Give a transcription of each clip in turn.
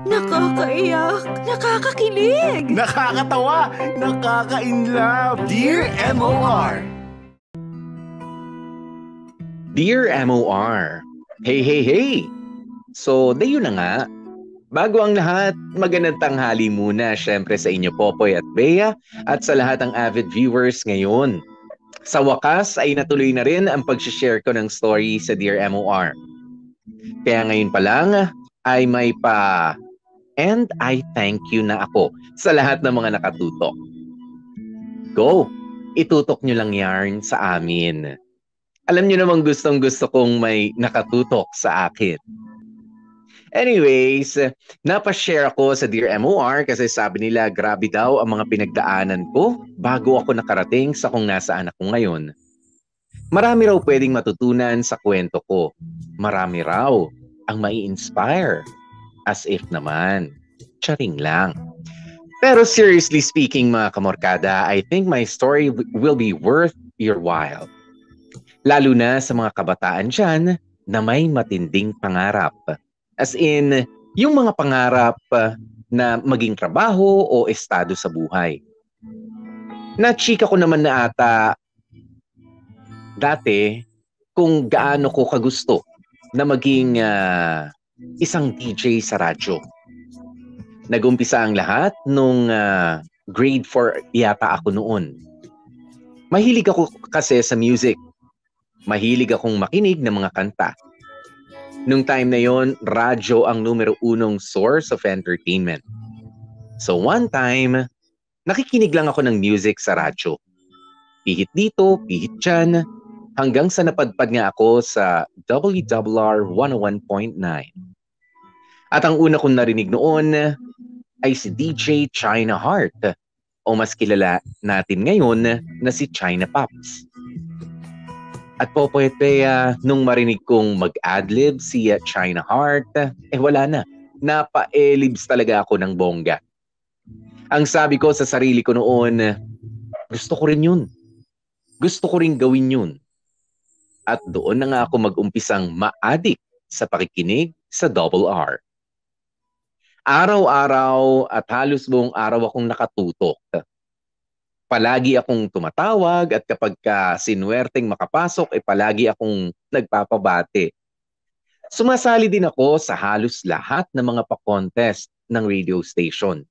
Nakakaiyak, nakakakilig, nakakatawa, nakaka-inlove. Dear MOR. Dear MOR, hey! So, dayo na nga. Bago ang lahat, magandang tanghali muna syempre sa inyo Popoy at Bea at sa lahat ng avid viewers ngayon. Sa wakas ay natuloy na rin ang pag-share ko ng story sa Dear MOR. Kaya ngayon pa lang ay may and I thank you na ako sa lahat ng mga nakatutok. Go! Itutok nyo lang yarn sa amin. Alam nyo namang gustong-gusto kong may nakatutok sa akin. Anyways, napashare ako sa Dear MOR kasi sabi nila grabe daw ang mga pinagdaanan ko bago ako nakarating sa kung nasaan ako ngayon. Marami raw pwedeng matutunan sa kwento ko. Marami raw ang mai-inspire. As if naman. Charing lang. Pero seriously speaking mga kamorkada, I think my story will be worth your while. Lalo na sa mga kabataan dyan na may matinding pangarap. As in, yung mga pangarap na maging trabaho o estado sa buhay. Na-chika ko naman na ata dati kung gaano ko kagusto na maging isang DJ sa radyo. Nag-umpisa ang lahat nung grade 4 yata ako noon. Mahilig ako kasi sa music. Mahilig akong makinig ng mga kanta. Nung time na yon, radyo ang numero 1 source of entertainment. So one time, nakikinig lang ako ng music sa radyo. Pihit dito, pihit dyan, hanggang sa napadpad nga ako sa WRR 101.9. At ang una kong narinig noon ay si DJ China Heart o mas kilala natin ngayon na si China Pops. At Popoy at Bea, nung marinig kong mag-adlib si China Heart, wala na. Napa-elibs talaga ako ng bongga. Ang sabi ko sa sarili ko noon, gusto ko rin yun. Gusto ko rin gawin yun. At doon na nga ako mag-umpisang ma-addict sa pakikinig sa RR. Araw-araw at halos buong araw akong nakatutok. Palagi akong tumatawag at kapag sinuwerteng makapasok, palagi akong nagpapabate. Sumasali din ako sa halos lahat ng mga pa-contest ng radio station.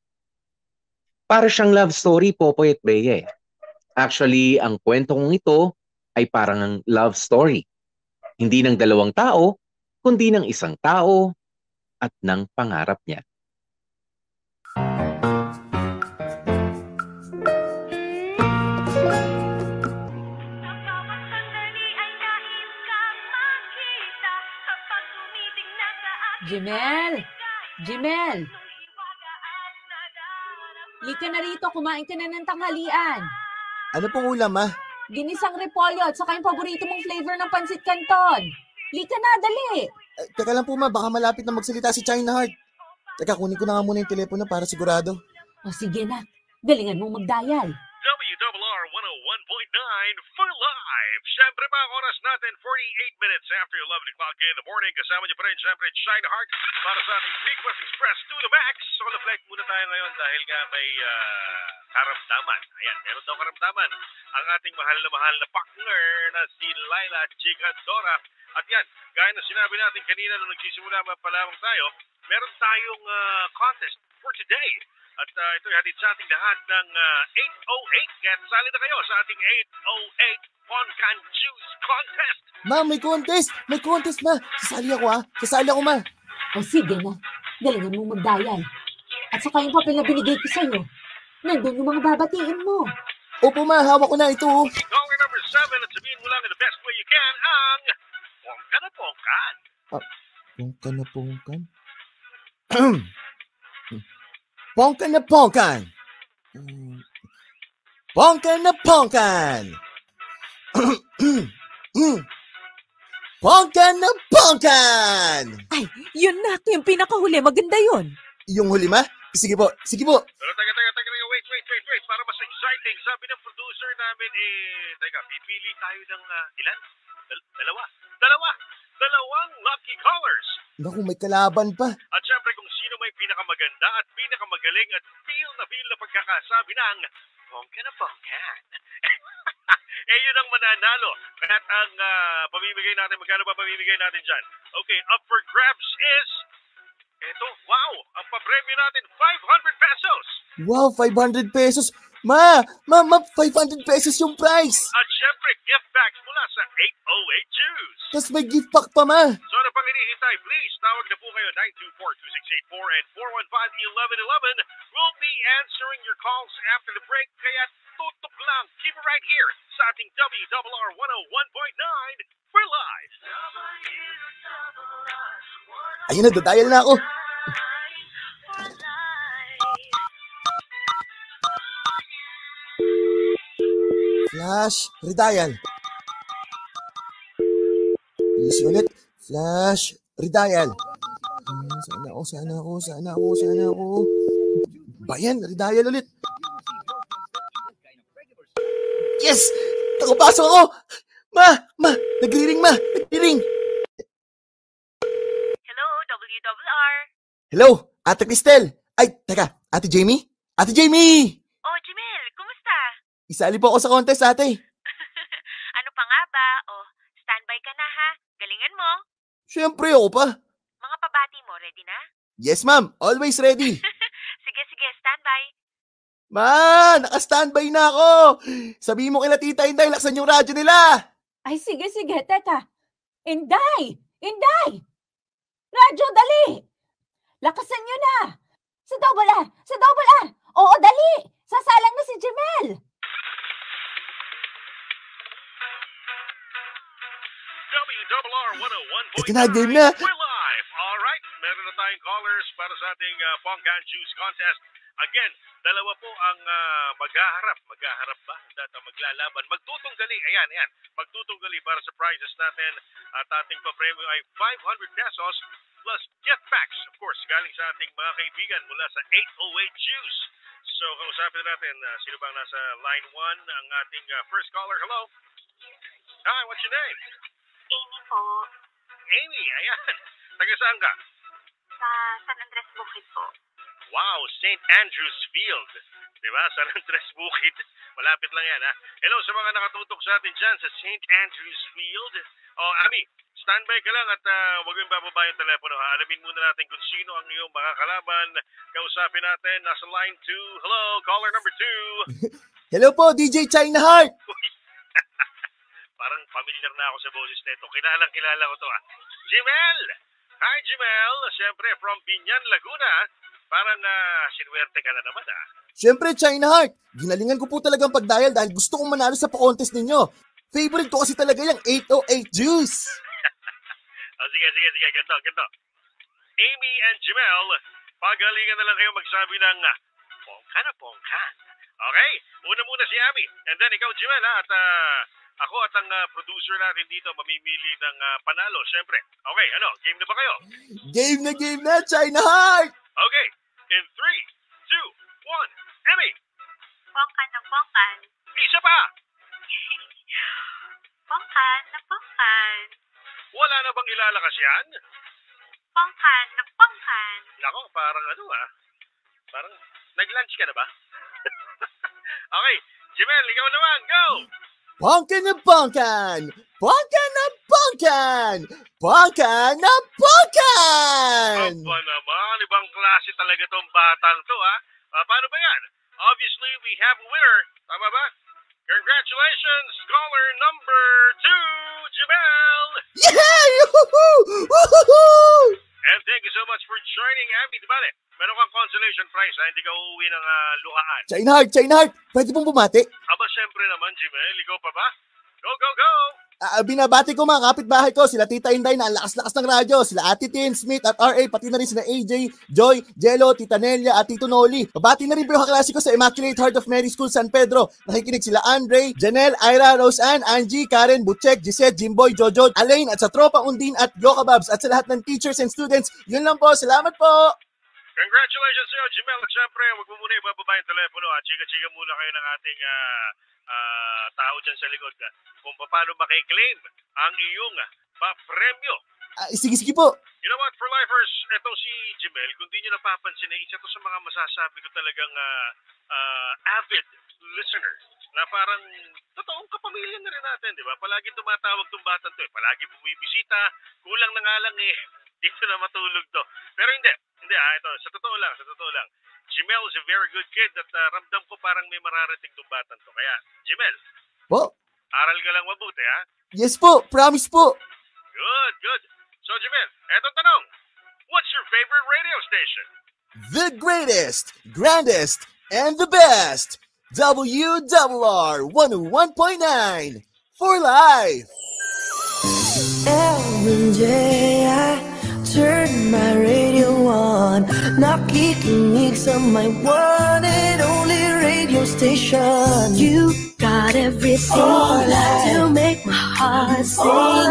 Para siyang love story, Popoy at Bea. Actually, ang kwento kong ito ay parang ang love story. Hindi ng dalawang tao, kundi ng isang tao at ng pangarap niya. Jimel! Lika na rito, kumain ka na ng tanghalian. Ano pong ulam, ma? Ginisang repolyo at saka yung paborito mong flavor ng pansit canton. Lika na, dali! Teka lang po, ma, baka malapit na magsalita si China Heart. Teka, kunin ko na nga muna yung telepono para sigurado. O sige na, galingan mong magdial. WRR 101.9 for live. Siyempre pa, oras natin 48 minutes after 11 o'clock in the morning. Kasama niyo pa rin, siyempre, China Heart para sa ating Big West Express to the max. So, na-flight muna tayo ngayon dahil nga may karamdaman. Ayan, meron daw karamdaman. Ang ating mahal na partner na si Laila Chica Dora. At yan, gaya na sinabi natin kanina nung nagsisimula pa lamang tayo, meron tayong contest for today. At ito ay hatid sa ating lahat ng 808. Kaya sali na kayo sa ating 808 Poncan Juice Contest. Ma, may contest! May contest, ma! Sasali ako, ha? Sasali ako, ma! O sige na, galingan mong magdial. At saka yung papel na binigay ko sa'yo, nandun yung mga babatiin mo. Opo, ma, hawak ko na ito. Caller number 7 at sabihin mo lang in the best way you can ang Pongkan na Pongkan. Pongkan na Pongkan? Pongkan na Pongkan! Pongkan na Pongkan! Pongkan na Pongkan! Ay, yun na, yung pinakahuli, maganda yun. Yung huli, ma? Sige po, sige po. Pero teka, wait. Para mas exciting, sabi ng producer namin, teka, pipili tayo ng ilan? Dalawang lucky callers. Naku, may kalaban pa. At syempre kung sino may pinakamaganda at pinakamagaling at feel na pagkakasabi ng bongka na bongkan. Yun ang mananalo. At ang pamimigay natin, magkano ba pamimigay natin dyan? Okay, up for grabs is, eto, wow, ang papremyo natin, 500 pesos. Wow, 500 pesos. Ma, 500 pesos yung price. At syempre, gift bags mula sa 808 Juice. Tapos may gift pack pa, ma. So ano pang hinihintay? Please, tawag na po kayo 924-2684 and 415-1111. We'll be answering your calls after the break. Kaya tutok lang. Keep it right here sa ating WRR 101.9 for live. Ayun na, dadial na ako. Flash, redial. Easy ulit. Flash, redial. Sana ako. Bayan, redial ulit. Yes! Nakapasok ako! Ma! Nagri-ring, ma! Nagri-ring! Hello, WRR. Hello, Ate Cristel. Ay, teka, Ate Jamie? Ate Jamie! Oh, Jimel, kumusta? Isali po ako sa contest, ate. Ano pa nga ba? Oh, standby ka na ha. Galingan mo. Siyempre ako pa. Mga pabati mo, ready na? Yes, ma'am. Always ready. Sige, standby. Ma, naka-standby na ako. Sabihin mo kila Tita Inday, laksan yung radyo nila. Ay, sige. Teka. Inday! Radyo, dali! Lakasan nyo na! Sa double A! Oo, dali! Sasalang na si Jemel! WRR 101.9 Ito na, game na. We're live. Alright, meron na tayong callers para sa ating Bongkan Juice Contest. Again, dalawa po ang maghaharap ba? Data maglalaban. Magtutunggali, ayan. Magtutunggali para sa prizes natin. At ating papremyo ay 500 pesos plus gift packs. Of course, galing sa ating mga kaibigan mula sa 808 Juice. So, kausapin natin, sino bang nasa line 1? Ang ating first caller. Hello? Hi, what's your name? Amy po. Amy, ayan. Taga saan ka? Sa San Andres Bukid po. Wow, St. Andrews Field. Diba? San Andres Bukid. Malapit lang yan, ha? Hello sa mga nakatutok sa atin dyan sa St. Andrews Field. Oh, Ami, standby ka lang at huwag yung bababa yung telepono, ha? Alamin muna natin kung sino ang iyong makakalaban. Kausapin natin, nasa line 2. Hello, caller number 2. Hello po, DJ China Heart. Parang familiar na ako sa boses nito. Kilala ko to, ha? Jemel! Hi, Jemel. Siyempre, from Binyan, Laguna. Parang sinuwerte ka na naman, ha? Siyempre, China Heart. Ginalingan ko po talagang pag-dial dahil gusto kong manalo sa pa-contest ninyo. Favorite ko kasi talaga yung 808 Juice. Sige. Ganito. Amy and Jemel, pagalingan na lang kayo magsabi ng pongkan. Okay? Una muna si Amy. And then ikaw, Jemel, ha? At ako at ang producer natin dito mamimili ng panalo, syempre. Okay, game na ba kayo? Game na, China Heart! Okay, in 3, 2, 1, Emmy! Bongkan na bongkan. Isa pa! Bongkan na bongkan. Wala na bang ilalakas yan? Bongkan na bongkan. Nako, parang parang nag-lunch ka na ba? Okay, Jemel, ikaw naman, go! Bongkan na bongkan! Bongkan na bongkan! Bongkan na bongkan! Aba naman, ibang klase talaga tong batang to, ha? Paano ba yan? Obviously, we have a winner. Tama ba? Congratulations, caller number 2, Jemel! Yay! Woohoo! And thank you so much for joining, Abby. Diba, meron kang consolation prize, ha? Hindi ka uuwi ng luhaan. China Heart, pwede pong bumati? Aba, syempre naman, Jemel. Ikaw pa ba? Go! Binabati ko mga kapitbahay ko, sila Tita Inday na ang lakas-lakas ng radyo, sila Ate Tin, Smith at RA, pati na rin sila AJ, Joy, Jello, Tita Nelia at Tito Noli. Babati na rin po yung kaklase ko sa Immaculate Heart of Mary School San Pedro. Nakikinig sila Andre, Janelle, Ira, Roseanne, Angie, Karen, Butchek, Gisette, Jimboy, Jojo, Alain at sa tropa Undin at Yokababs at sa lahat ng teachers and students. Yun lang po, salamat po! Congratulations sa'yo, Jemel. At syempre, huwag mo muna ibababa yung telepono. Chika-chika muna kayo ng ating tao dyan sa likod kung paano makiklaim ang iyong papremyo. Sige po. You know what, for lifers, etong si Jimel, kung di nyo napapansin, isa to sa mga masasabi ko talagang avid listener na parang totoong kapamilya na rin natin, di ba? Palagi tumatawag tong batang to, palagi bumibisita, kulang na nga lang dito na matulog to. Pero hindi, ito, sa totoo lang. Jimel is a very good kid at ramdam ko parang may mararating tong batang to. Kaya, Jimel, Po? aral ka lang mabuti, ha? Yes po, promise po. Good. So, Jimel, etong tanong, what's your favorite radio station? The greatest, grandest, and the best. WRR 101.9 for life. Every day I turn my radio on, nakikinig sa my one and only radio station. You got everything to make my heart sing.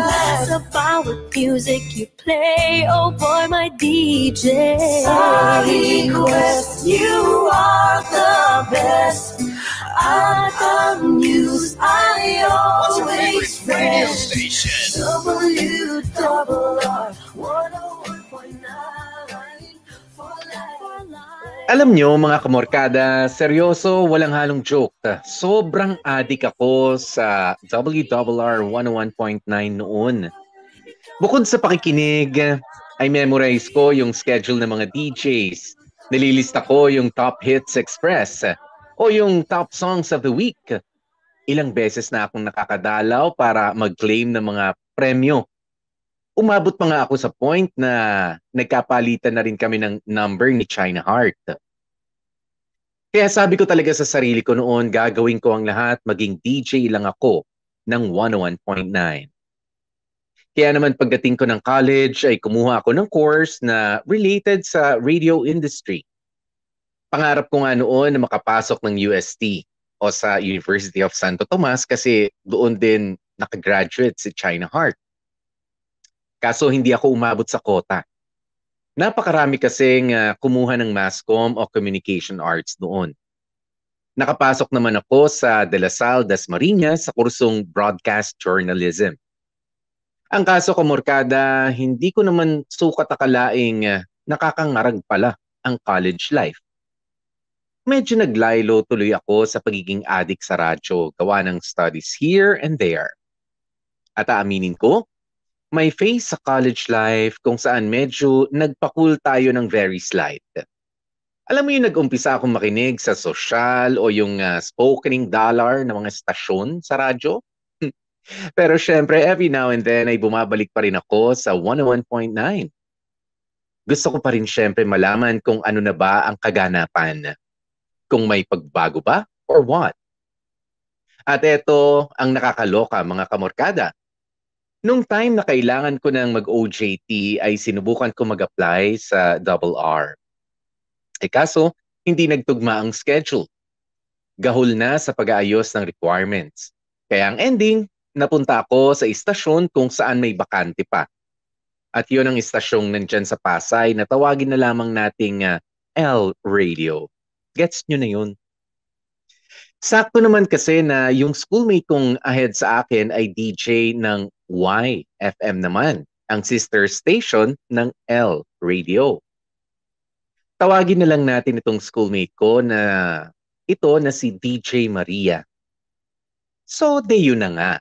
The power music you play, oh boy, my DJ. I request you are the best. At the news I always friend. WRR 101.9 for life. Alam nyo mga kamorkada, seryoso, walang halong joke. Sobrang adik ako sa WRR 101.9 noon. Bukod sa pakikinig, ay memorize ko yung schedule ng mga DJs. Nililista ko yung Top Hits Express o yung Top Songs of the Week. Ilang beses na akong nakakadalaw para mag-claim ng mga premyo. Umabot pa nga ako sa point na nagkapalitan na rin kami ng number ni China Heart. Kaya sabi ko talaga sa sarili ko noon, gagawin ko ang lahat, maging DJ lang ako ng 101.9. Kaya naman pagdating ko ng college ay kumuha ako ng course na related sa radio industry. Pangarap ko nga noon na makapasok ng UST o sa University of Santo Tomas kasi doon din nakagraduate si China Heart. Kaso hindi ako umabot sa quota. Napakarami kasing kumuha ng mass comm o communication arts noon. Nakapasok naman ako sa De La Salle, Dasmariñas sa kursong broadcast journalism. Ang kaso ko, Morkada, hindi ko naman sukat akalaing nakakangarag pala ang college life. Medyo naglaylo tuloy ako sa pagiging addict sa radyo, gawa ng studies here and there. At aaminin ko, may phase sa college life kung saan medyo nagpakul tayo ng very slight. Alam mo yung nag-umpisa akong makinig sa social o yung spokening dollar ng mga stasyon sa radyo? Pero syempre, every now and then ay bumabalik pa rin ako sa 101.9. Gusto ko pa rin syempre malaman kung ano na ba ang kaganapan. Kung may pagbago ba or what. At ito ang nakakaloka mga kamorkada. Nung time na kailangan ko ng mag-OJT ay sinubukan ko mag-apply sa RR. Kaso, hindi nagtugma ang schedule. Gahol na sa pag-aayos ng requirements. Kaya ang ending, napunta ako sa istasyon kung saan may bakante pa. At yun ang istasyong nandyan sa Pasay na tawagin na lamang nating L Radio. Gets nyo na yun. Sakto naman kasi na yung schoolmate kong ahead sa akin ay DJ ng YFM naman, ang sister station ng L Radio. Tawagin na lang natin itong schoolmate ko na ito na si DJ Maria. So, yun na nga.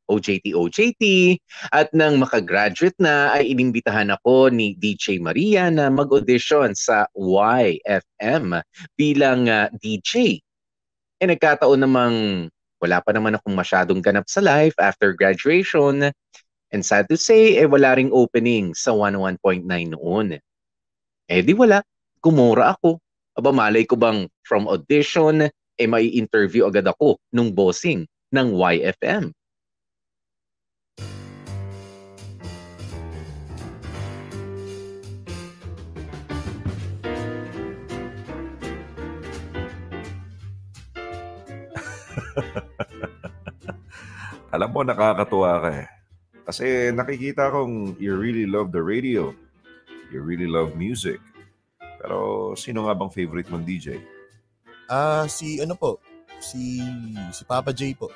OJT. At nang makagraduate na ay inimbitahan ako ni DJ Maria na mag-audition sa YFM bilang DJ. Nagkataon namang wala pa naman akong masyadong ganap sa life after graduation. And sad to say, wala ring opening sa 101.9 noon. Di wala. Kumura ako. Aba malay ko bang from audition, may interview agad ako nung bossing ng YFM. Alam mo, nakakatuwa ka eh. Kasi nakikita kong you really love the radio. You really love music. Pero sino nga bang favorite mong DJ? Si Si Papa J po.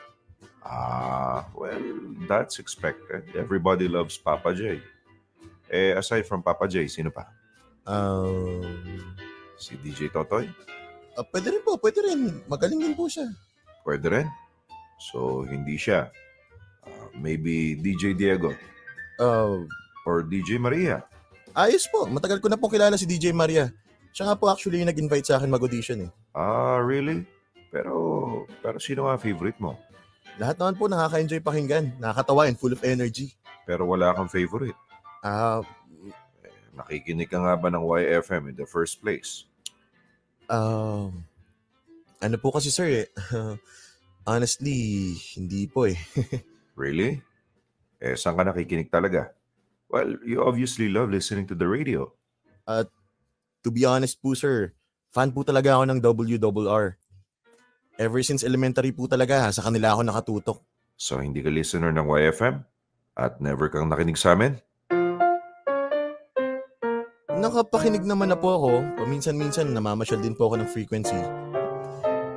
Well, that's expected. Everybody loves Papa J. Aside from Papa J, sino pa? Si DJ Totoy? Pwede rin po, pwede rin. Magaling din po siya. Pwede rin. So, hindi siya. Maybe DJ Diego or DJ Maria. Ayos po. Matagal ko na po kilala si DJ Maria. Siya nga po actually yung nag-invite sa akin mag-audition eh. Really? Pero sino nga favorite mo? Lahat naman po nakaka-enjoy pakinggan. Nakakatawa and full of energy. Pero wala kang favorite. Nakikinig ka nga ba ng YFM in the first place? Ano po kasi sir honestly, hindi po eh. Really? Saan ka nakikinig talaga? Well, you obviously love listening to the radio. To be honest po sir, fan po talaga ako ng WRR. Ever since elementary po talaga, sa kanila ako nakatutok. So, hindi ka listener ng YFM? At never kang nakinig sa amin? Nakapakinig naman na po ako. Paminsan-minsan namamasyal din po ako ng frequency.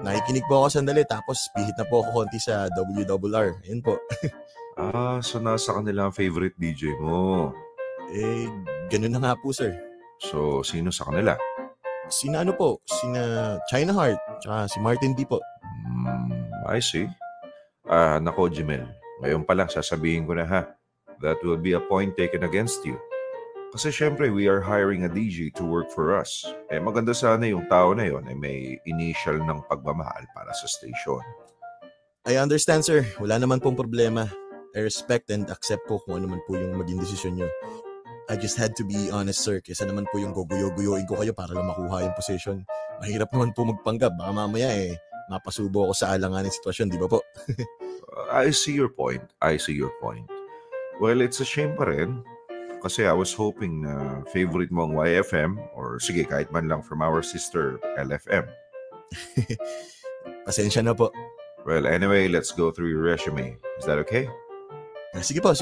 Nakikinig po ako sandali tapos pihit na po ako konti sa WRR. Ayun po. So nasa kanila ang favorite DJ mo. Ganun na nga po sir. So, sino sa kanila? Sina China Heart, tsaka si Martin D po. I see. Nako, Jimel. Ngayon pa lang sasabihin ko na ha. That will be a point taken against you. Kasi syempre, we are hiring a DJ to work for us. Maganda sana yung tao na yon may initial ng pagmamahal para sa station. I understand, sir. Wala naman pong problema. I respect and accept po kung ano man po yung maging desisyon nyo. I just had to be honest, sir. Kesa naman po yung guguyo-guyoin ko kayo para lang makuha yung position. Mahirap naman po magpanggap. Baka mamaya mapasubo ako sa alanganing sitwasyon, di ba po? I see your point. Well, it's a shame pa rin. Kasi I was hoping na favorite mo ang YFM or sige, kahit man lang from our sister LFM. Pasensya na po. Well, anyway, let's go through your resume. Is that okay? Sige po.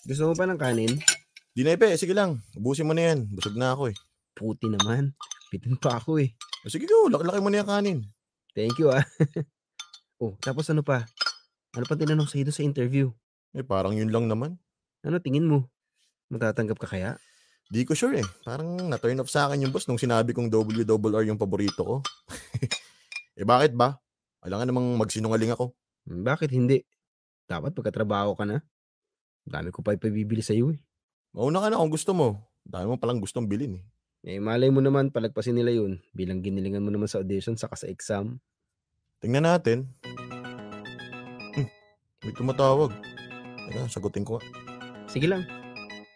Gusto mo pa ng kanin? Di na sige lang. Ubusin mo na yan. Busog na ako eh. Puti naman. Pitin pa ako eh. Sige go, laki mo na yung kanin. Thank you tapos ano pa? Ano pa tinanong sa'yo sa interview? Parang yun lang naman. Ano tingin mo? Matatanggap ka kaya? Di ko sure eh. Parang na-turn off sa akin yung boss nung sinabi kong WRR yung paborito ko. Bakit ba? Alam nga namang magsinungaling ako. Bakit hindi? Dapat pagkatrabaho ka na. Dami ko pa ipabibili sa'yo eh. Mauna ka na kung gusto mo. Dami mo palang gustong bilhin eh. Malay mo naman palagpasin nila yun bilang ginilingan mo naman sa audition saka sa exam. Tingnan natin. May tumatawag. Teka, sagutin ko. Sige lang.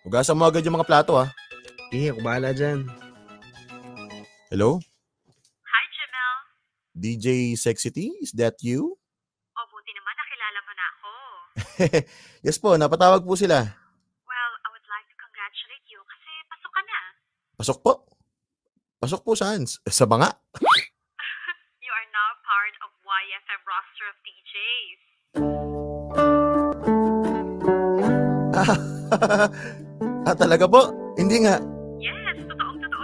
Hugasan mo agad yung mga plato ha. Ako bahala dyan. Hello? Hi, Jamel. DJ Sexy T, is that you? Buti naman nakilala mo na ako. Yes po, napatawag po sila. Well, I would like to congratulate you kasi pasok ka na. Pasok po? Pasok po saan? Sa banga? You are now part of YFM roster of DJs. Talaga po? Hindi nga. Yes, totoo na to.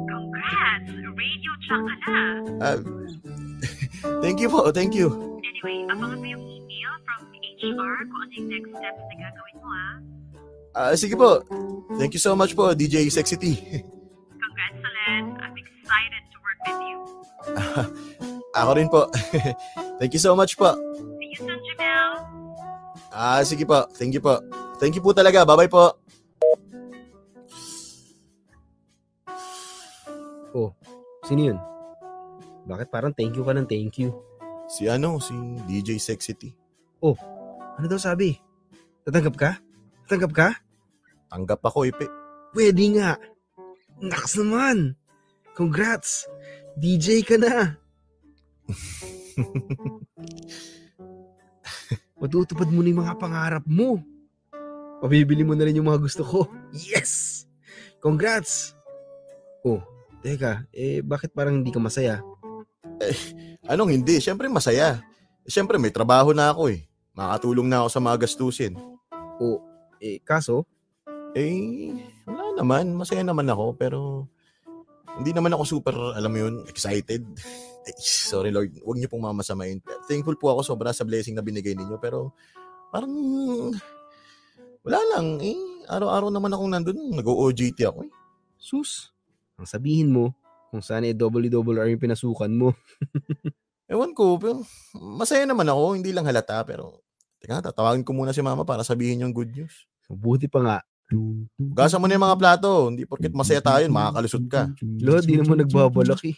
Congrats! Radio track ka na. Thank you po, thank you. Anyway, abangan mo yung email from HR kung ano yung next steps na gagawin mo Sige po. Thank you so much po, DJ Sexy T. Congrats ulit. I'm excited to work with you. Ako rin po. Thank you so much po. See you soon, Jamel. Sige po. Thank you po. Thank you po talaga. Bye-bye po. Oh, sino yun? Bakit parang thank you ka ng thank you? Si DJ Sexity. Oh, ano daw sabi? Tatanggap ka? Tatanggap ka? Tanggap ako, Ipe. Pwede nga. Naks naman. Congrats. DJ ka na. Matutupad mo na yung mga pangarap mo. Pabibili mo na rin yung mga gusto ko. Yes! Congrats! Oh, teka, bakit parang hindi ka masaya? Anong hindi? Siyempre masaya. Siyempre may trabaho na ako eh. Makatulong na ako sa mga gastusin. Oh, kaso? Wala naman. Masaya naman ako pero hindi naman ako super, alam mo yun, excited. Sorry Lord, huwag niyo pong mamasamain. Thankful po ako sobra sa blessing na binigay ninyo pero parang wala lang araw-araw naman akong nandun, nag-OJT ako eh. Sus, ang sabihin mo, kung sana double R yung pinasukan mo. Ewan ko, pero masaya naman ako, hindi lang halata pero teka, tatawagin ko muna si mama para sabihin yung good news. Buti pa nga. Hugasan mo na yung mga plato, hindi porket masaya tayo, makakalusot ka. Lo, di naman nagbabalak eh.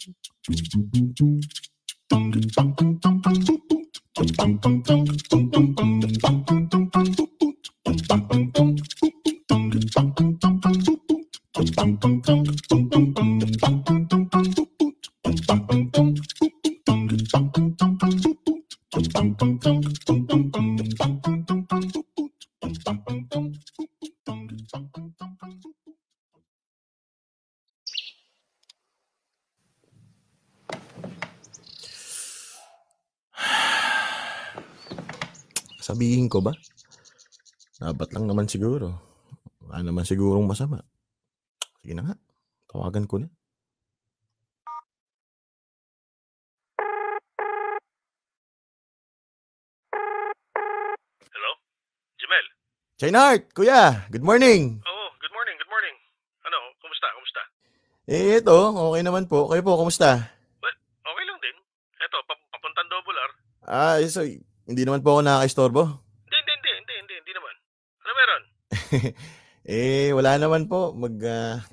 Sabihin ko ba? Dapat lang naman siguro. Wala naman sigurong masama. Sige na nga. Tawagan ko na. Hello? Jamel? Chainheart, kuya. Good morning. Oo, good morning, good morning. Ano, kumusta? Ito, okay naman po. Kayo po, kumusta? Well, okay lang din. Eto, papuntang Double R. So, hindi naman po ako nakaka-istorbo? Hindi naman. Ano meron? Wala naman po.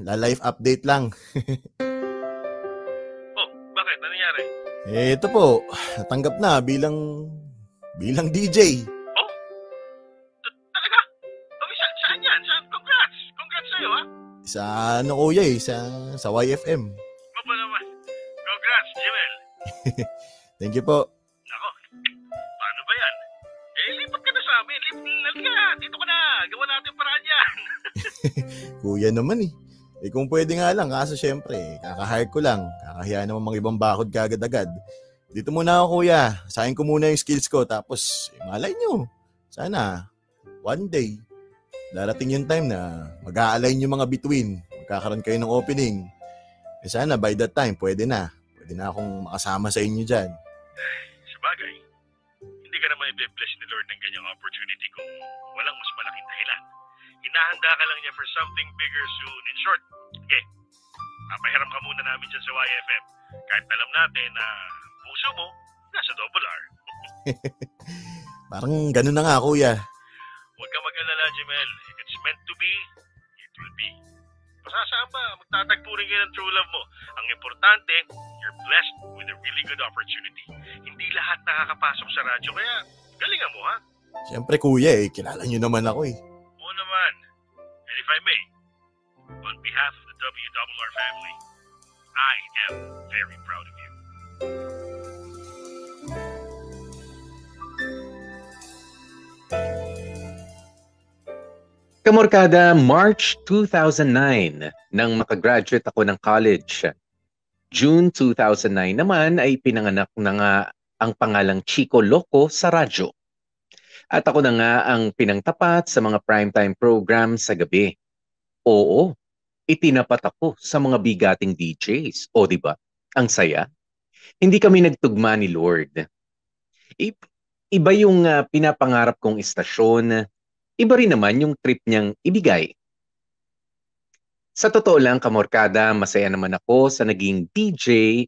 Life update lang. Oh, bakit? Ano nangyari? Ito po, natanggap na bilang DJ. Oh? Talaga? Okay, saan yan? Saan? Congrats! Congrats sa'yo, ha? Sa kuya sa YFM. Baba naman. Congrats, Jamel. Thank you po. Ako, paano ba yan? Lipat ka na sa amin. Halika, dito ka na. Gawa natin paraan yan. Kuya naman eh. Kung pwede nga lang, kaso syempre, kaka-hire ko lang. Kakahiya naman mga ibang bakod kagad-agad. Dito muna ako, kuya. Sayin ko muna yung skills ko. Tapos, malay nyo. Sana, one day, darating yung time na mag-a-align yung mga between. Magkakaroon kayo ng opening. Sana, by that time, pwede na. Pwede na akong makasama sa inyo dyan. Sabagay, hindi ka naman i-bless ni Lord ng ganyang opportunity kung walang mas malaking dahilan. Hinahanda ka lang niya for something bigger soon. In short, okay, papahiram ka muna namin dyan sa YFM. Kahit alam natin na puso mo nasa Double R. Parang ganun na nga, kuya. Huwag ka mag-alala, Jamel. If it's meant to be, it will be. Masasaan ba? Magtatagpo rin kayo ng true love mo. Ang importante, you're blessed with a really good opportunity. Hindi lahat nakakapasok sa radyo, kaya galingan mo, ha? Siyempre, kuya, kilala nyo naman ako eh. Oo naman. And if I may, on behalf of the WRR family, I am very proud of you. Kamorkada, March 2009 nang makagraduate ako ng college. June 2009 naman ay pinanganak na nga ang pangalang Chico Loco sa radyo. At ako na nga ang pinangtapat sa mga primetime program sa gabi. Oo, itinapat ako sa mga bigating DJs. O diba? Ang saya. Hindi kami nagtugma ni Lord. Iba yung pinapangarap kong istasyon. Iba rin naman yung trip niyang ibigay. Sa totoo lang, Kamorkada, masaya naman ako sa naging DJ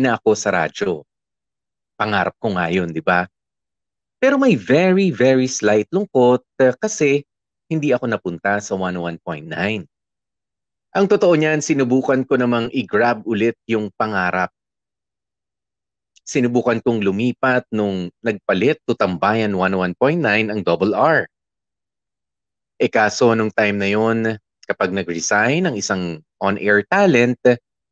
na ako sa radyo. Pangarap ko nga yun, di ba? Pero may very, very slight lungkot kasi hindi ako napunta sa 101.9. Ang totoo niyan, sinubukan ko namang i-grab ulit yung pangarap. Sinubukan kong lumipat nung nagpalit to Tambayan 101.9 ang Double R. Kaso nung time na yon, kapag nag-resign ang isang on-air talent,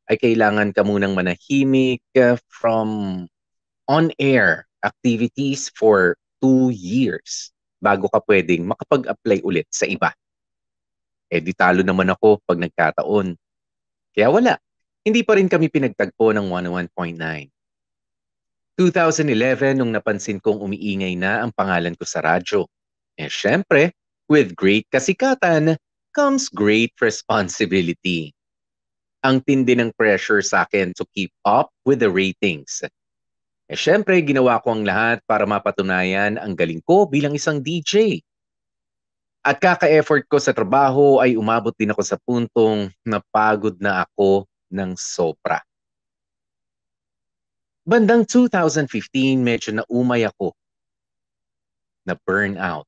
ay kailangan ka munang manahimik from on-air activities for 2 years bago ka pwedeng makapag-apply ulit sa iba. Di talo naman ako pag nagkataon. Kaya wala, hindi pa rin kami pinagtagpo ng 101.9. 2011 nung napansin kong umiingay na ang pangalan ko sa radyo. Syempre, with great kasikatan comes great responsibility. Ang tindi ng pressure sa akin to keep up with the ratings. Syempre, ginawa ko ang lahat para mapatunayan ang galing ko bilang isang DJ. At kaka-effort ko sa trabaho ay umabot din ako sa puntong napagod na ako ng sobra. Bandang 2015, medyo naumay ako. Na-burn out.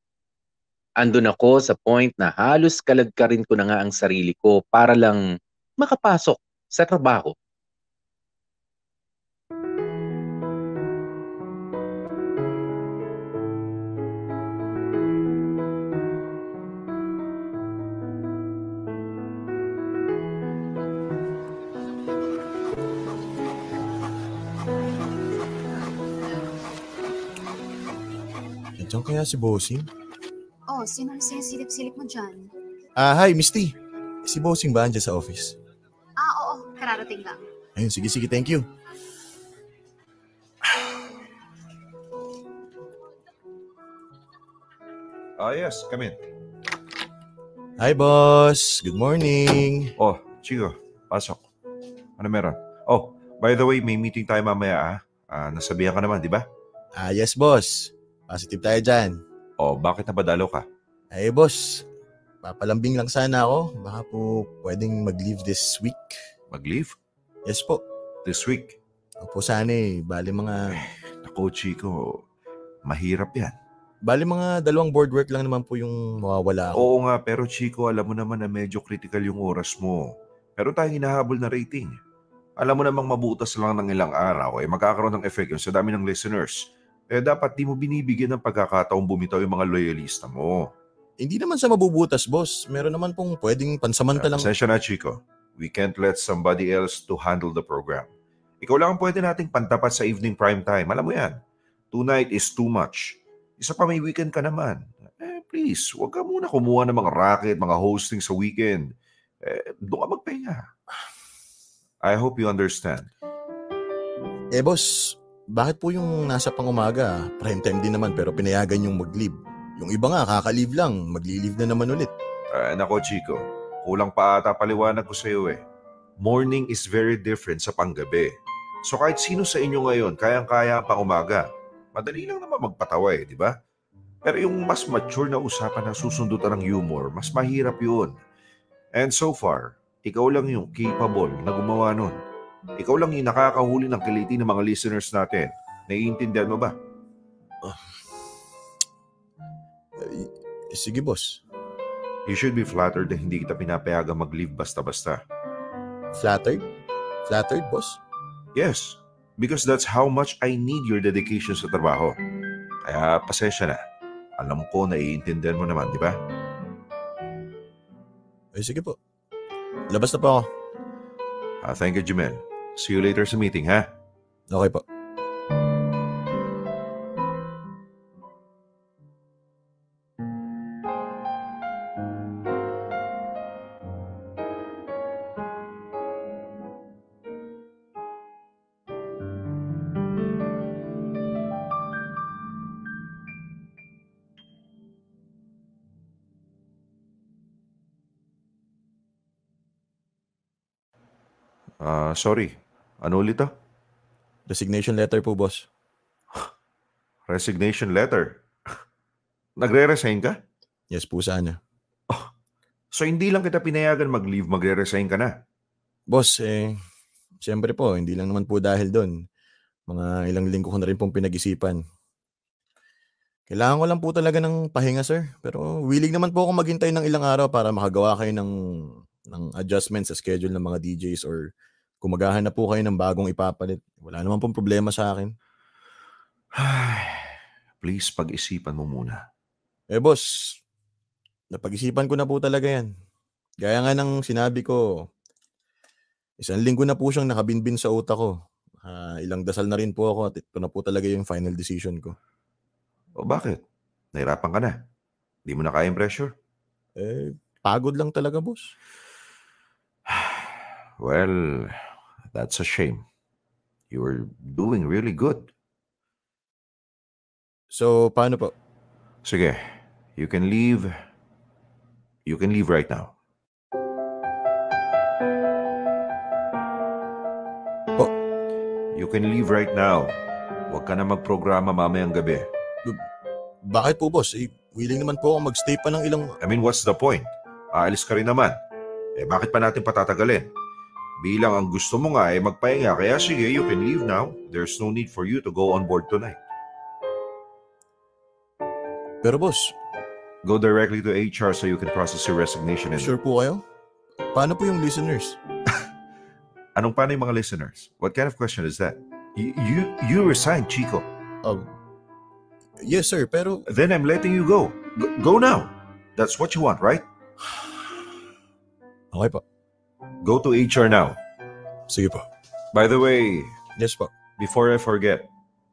Andun ako sa point na halos kalagkarin ko na nga ang sarili ko para lang makapasok sa trabaho. Diyan kaya si Bossing? Oh, sinong sinisilip-silip mo dyan? Hi, Misty. Si Bossing ba andyan sa office? Oo, kararating lang. Ayun, sige, thank you. Yes, come in. Hi, boss. Good morning. Oh, Chico, pasok. Ano meron? Oh, by the way, may meeting tayo mamaya nasabihan ka naman, di ba? Yes, boss. Positive tayo dyan. Oh, bakit napadalo ka? Boss. Papalambing lang sana ako. Baka po pwedeng mag-leave this week. Mag-leave? Yes po. This week? Opo, sana Bali mga... Naku, Chico. Mahirap yan. Bali mga 2 board work lang naman po yung mawawala ako. Oo nga, pero Chico, alam mo naman na medyo critical yung oras mo. Pero tayong hinahabol na rating. Alam mo namang mabutas lang ng ilang araw, magkakaroon ng effect yun sa dami ng listeners. Dapat di mo binibigyan ng pagkakataong bumitaw yung mga loyalista mo. Hindi naman sa mabubutas, boss. Meron naman pong pwedeng pansamantalang... Pasensya na, Chico. We can't let somebody else to handle the program. Ikaw lang ang pwede nating pantapat sa evening prime time. Alam mo yan. Tonight is too much. Isa pa may weekend ka naman. Please, huwag ka muna kumuha ng mga racket, mga hosting sa weekend. Doon ka magpahinga. I hope you understand. Boss, bakit po yung nasa pang-umaga, prime time din naman pero pinayagan yung mag-leave? Yung iba nga, kaka-leave lang, magli-leave na naman ulit. Nako, Chico. Kulang pa ata paliwanag ko sa iyo Morning is very different sa panggabi. So kahit sino sa inyo ngayon, kayang-kaya ang pang-umaga. Madali lang naman magpatawa di ba? Pero yung mas mature na usapan na susundutan ng humor, mas mahirap yun. And so far, ikaw lang yung capable na gumawa nun. Ikaw lang yung nakakahuli ng kiliti ng mga listeners natin. Naiintindihan mo ba? Sige, boss. You should be flattered na hindi kita pinapayagang mag-leave basta-basta. Flattered? Flattered, boss? Yes, because that's how much I need your dedication sa trabaho. Kaya pasensya na. Alam ko na iintindihan mo naman, di ba? Sige po. Labas na po ako. Thank you, Jumel. See you later sa meeting, ha? Okay po. Sorry. Ano ulit to? Resignation letter po, boss. Resignation letter? Nagre-resign ka? Yes po, sana. So hindi lang kita pinayagan mag-leave, magre-resign ka na? Boss, siyempre po, hindi lang naman po dahil doon. Mga ilang linggo ko na rin pong pinag-isipan. Kailangan ko lang po talaga ng pahinga, sir. Pero willing naman po akong maghintay ng ilang araw para makagawa kayo ng ng adjustment sa schedule ng mga DJs or kung maghahanap po kayo ng bagong ipapalit, wala naman pong problema sa akin. Please, pag-isipan mo muna. Boss, napag-isipan ko na po talaga yan. Gaya nga ng sinabi ko, 1 linggo na po siyang nakabinbin sa utak ko. Ilang dasal na rin po ako at ito na po talaga yung final decision ko. O bakit? Nahirapan ka na? Di mo na kayang pressure? Pagod lang talaga, boss. Well, that's a shame. You were doing really good. So, paano po? Sige, you can leave. You can leave right now. Po? You can leave right now. Huwag ka na magprograma mamayang gabi. Bakit po, boss? Willing naman po ako magstay pa ng ilang... I mean, what's the point? Aalis ka rin naman. Bakit pa natin patatagalin? Bilang ang gusto mo nga magpahinga, kaya sige, you can leave now. There's no need for you to go on board tonight. Pero boss, go directly to HR so you can process your resignation. Sure po kayo? Paano po yung listeners? Anong paano yung mga listeners? What kind of question is that? You resigned, Chico. Yes, sir, pero... Then I'm letting you go. Go now. That's what you want, right? Okay po. Go to HR now. Sige po. By the way... Yes po. Before I forget,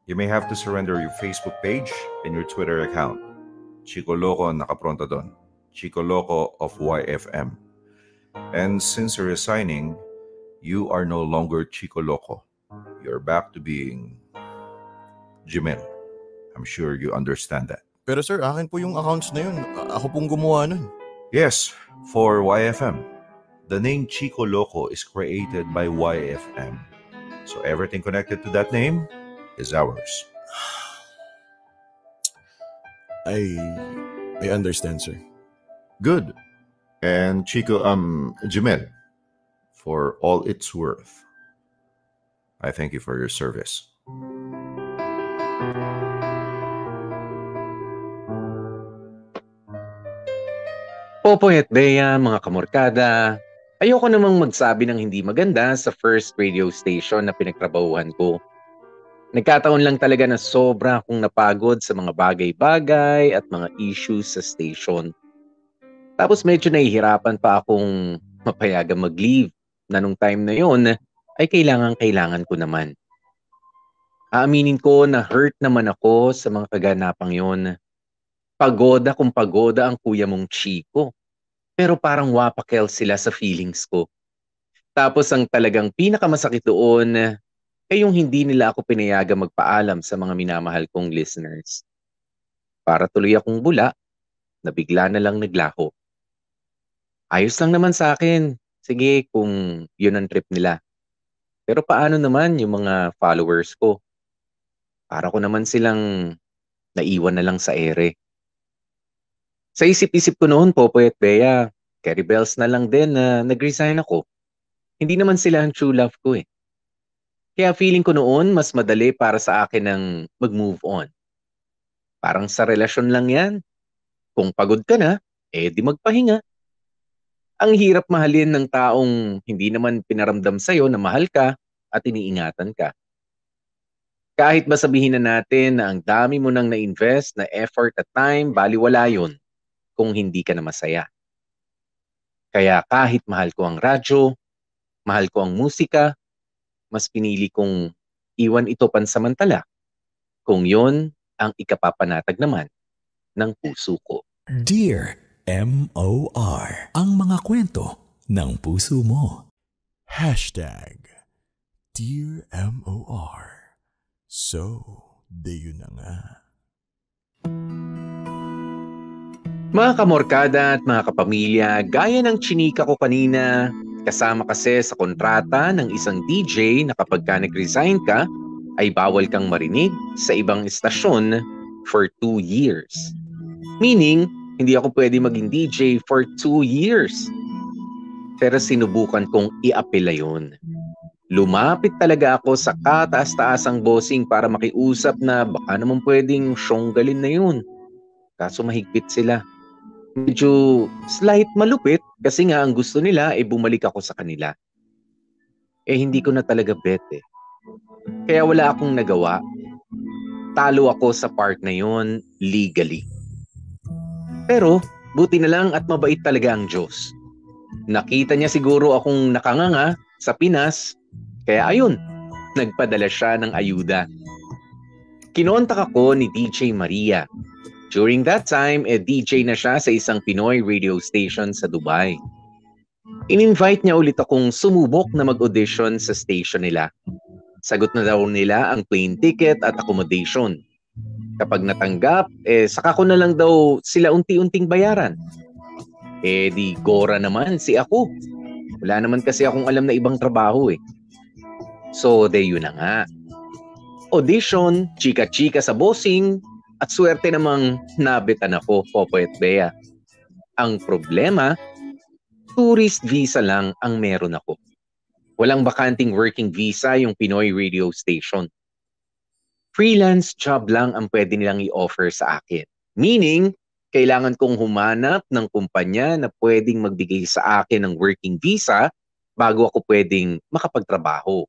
you may have to surrender your Facebook page and your Twitter account. Chico Loco nakapronta doon. Chico Loco of YFM. And since you're resigning, you are no longer Chico Loco. You're back to being Jimel. I'm sure you understand that. Pero sir, akin po yung accounts na yun. Ako pong gumawa nun. Yes, for YFM. The name Chico Loco is created by YFM. So everything connected to that name is ours. I understand, sir. Good. And Chico, Jimel, for all it's worth, I thank you for your service. Popoy at Bea, mga kamorkada, ayoko namang magsabi ng hindi maganda sa first radio station na pinagtrabahuhan ko. Nagkataon lang talaga na sobra akong napagod sa mga bagay-bagay at mga issues sa station. Tapos medyo nahihirapan pa akong mapayagang mag-leave na nung time na yon ay kailangan ko naman. Aaminin ko na hurt naman ako sa mga kaganapang yon. Pagoda kung pagoda ang kuya mong Chico. Pero parang wapakel sila sa feelings ko. Tapos ang talagang pinakamasakit doon ay yung hindi nila ako pinayagang magpaalam sa mga minamahal kong listeners. Para tuloy akong bula, na bigla na lang naglaho. Ayos lang naman sa akin. Sige, kung yun ang trip nila. Pero paano naman yung mga followers ko? Para ko naman silang naiwan na lang sa ere. Sa isip-isip ko noon, Popoy at Bea, carry bells na lang din na nag-resign ako. Hindi naman sila ang true love ko eh. Kaya feeling ko noon, mas madali para sa akin ang mag-move on. Parang sa relasyon lang yan. Kung pagod ka na, di magpahinga. Ang hirap mahalin ng taong hindi naman pinaramdam sa'yo na mahal ka at iniingatan ka. Kahit ba sabihin na natin na ang dami mo nang na-invest na effort at time, baliwala yun kung hindi ka na masaya. Kaya kahit mahal ko ang radyo, mahal ko ang musika, mas pinili kong iwan ito pansamantala kung yon ang ikapapanatag naman ng puso ko. Dear M.O.R. Ang mga kwento ng puso mo. Dear M.O.R. So, yun na nga. Mga kamorkada at mga kapamilya, gaya ng chinika ko kanina, kasama kasi sa kontrata ng isang DJ na kapag ka nag-resign ka, ay bawal kang marinig sa ibang istasyon for 2 years. Meaning, hindi ako pwede maging DJ for 2 years. Pero sinubukan kong i-apela yun. Lumapit talaga ako sa kataas-taasang bossing para makiusap na baka naman pwedeng syonggalin na yun. Kaso mahigpit sila. Medyo slight malupit kasi nga ang gusto nila ay bumalik ako sa kanila. Hindi ko na talaga bet eh. Kaya wala akong nagawa. Talo ako sa part na yon legally. Pero buti na lang at mabait talaga ang Diyos. Nakita niya siguro akong nakanganga sa Pinas, kaya ayun, nagpadala siya ng ayuda. Kinontak ako ni DJ Maria. During that time, DJ na siya sa isang Pinoy radio station sa Dubai. In-invite niya ulit akong sumubok na mag-audition sa station nila. Sagot na daw nila ang plane ticket at accommodation. Kapag natanggap, saka ko na lang daw sila unti-unting bayaran. Di gora naman si ako. Wala naman kasi akong alam na ibang trabaho eh. So, yun na nga. Audition, chika-chika sa bossing, at swerte namang nabitan ako, Popoy at Bea. Ang problema, tourist visa lang ang meron ako. Walang bakanting working visa yung Pinoy radio station. Freelance job lang ang pwede nilang i-offer sa akin. Meaning, kailangan kong humanap ng kumpanya na pwedeng magbigay sa akin ng working visa bago ako pwedeng makapagtrabaho.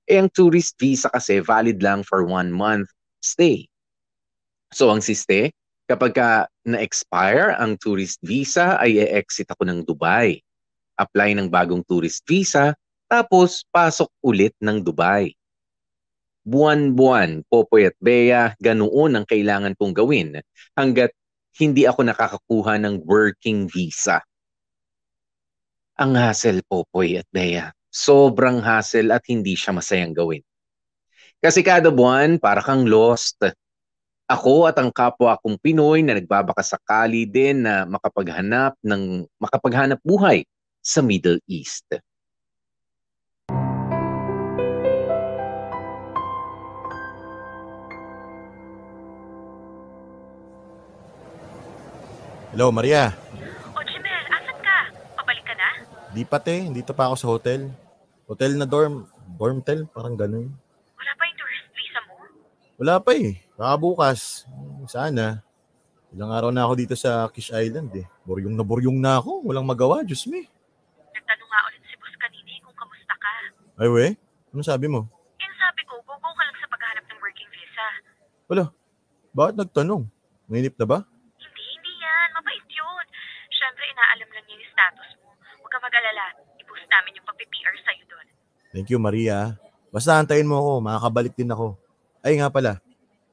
Ang tourist visa kasi valid lang for 1 month stay. So ang siste, kapag na-expire ang tourist visa ay e-exit ako ng Dubai. Apply ng bagong tourist visa, tapos pasok ulit ng Dubai. Buwan-buwan, Popoy at Bea, ganoon ang kailangan kong gawin hanggat hindi ako nakakakuha ng working visa. Ang hassle, Popoy at Bea. Sobrang hassle at hindi siya masayang gawin. Kasi kada buwan, para kang lost. Ako at ang kapwa kong Pinoy na nagbabakasakali din na makapaghanap buhay sa Middle East. Hello, Maria. O Jimel, asan ka? Pabalik ka na? Di pa te, dito pa ako sa hotel. Hotel na dormtel, parang ganun. Wala pa yung tourist visa mo? Wala pa eh, baka bukas. Sana. Ilang araw na ako dito sa Kish Island eh. Buryong na ako, walang magawa, Diyos me. Nagtanong nga ulit si boss kanina kung kamusta ka. Ay we, ano sabi mo? Yung sabi ko, go ka lang sa paghahanap ng working visa. Wala, bakit nagtanong? Mainip na ba? Hindi yan. Mabait yun. Siyempre, inaalam lang niya yung status mo. Huwag ka mag-alala. I-boost namin yung pag-PR sa'yo doon. Thank you, Maria. Basta antayin mo ako, makakabalik din ako. Ay nga pala,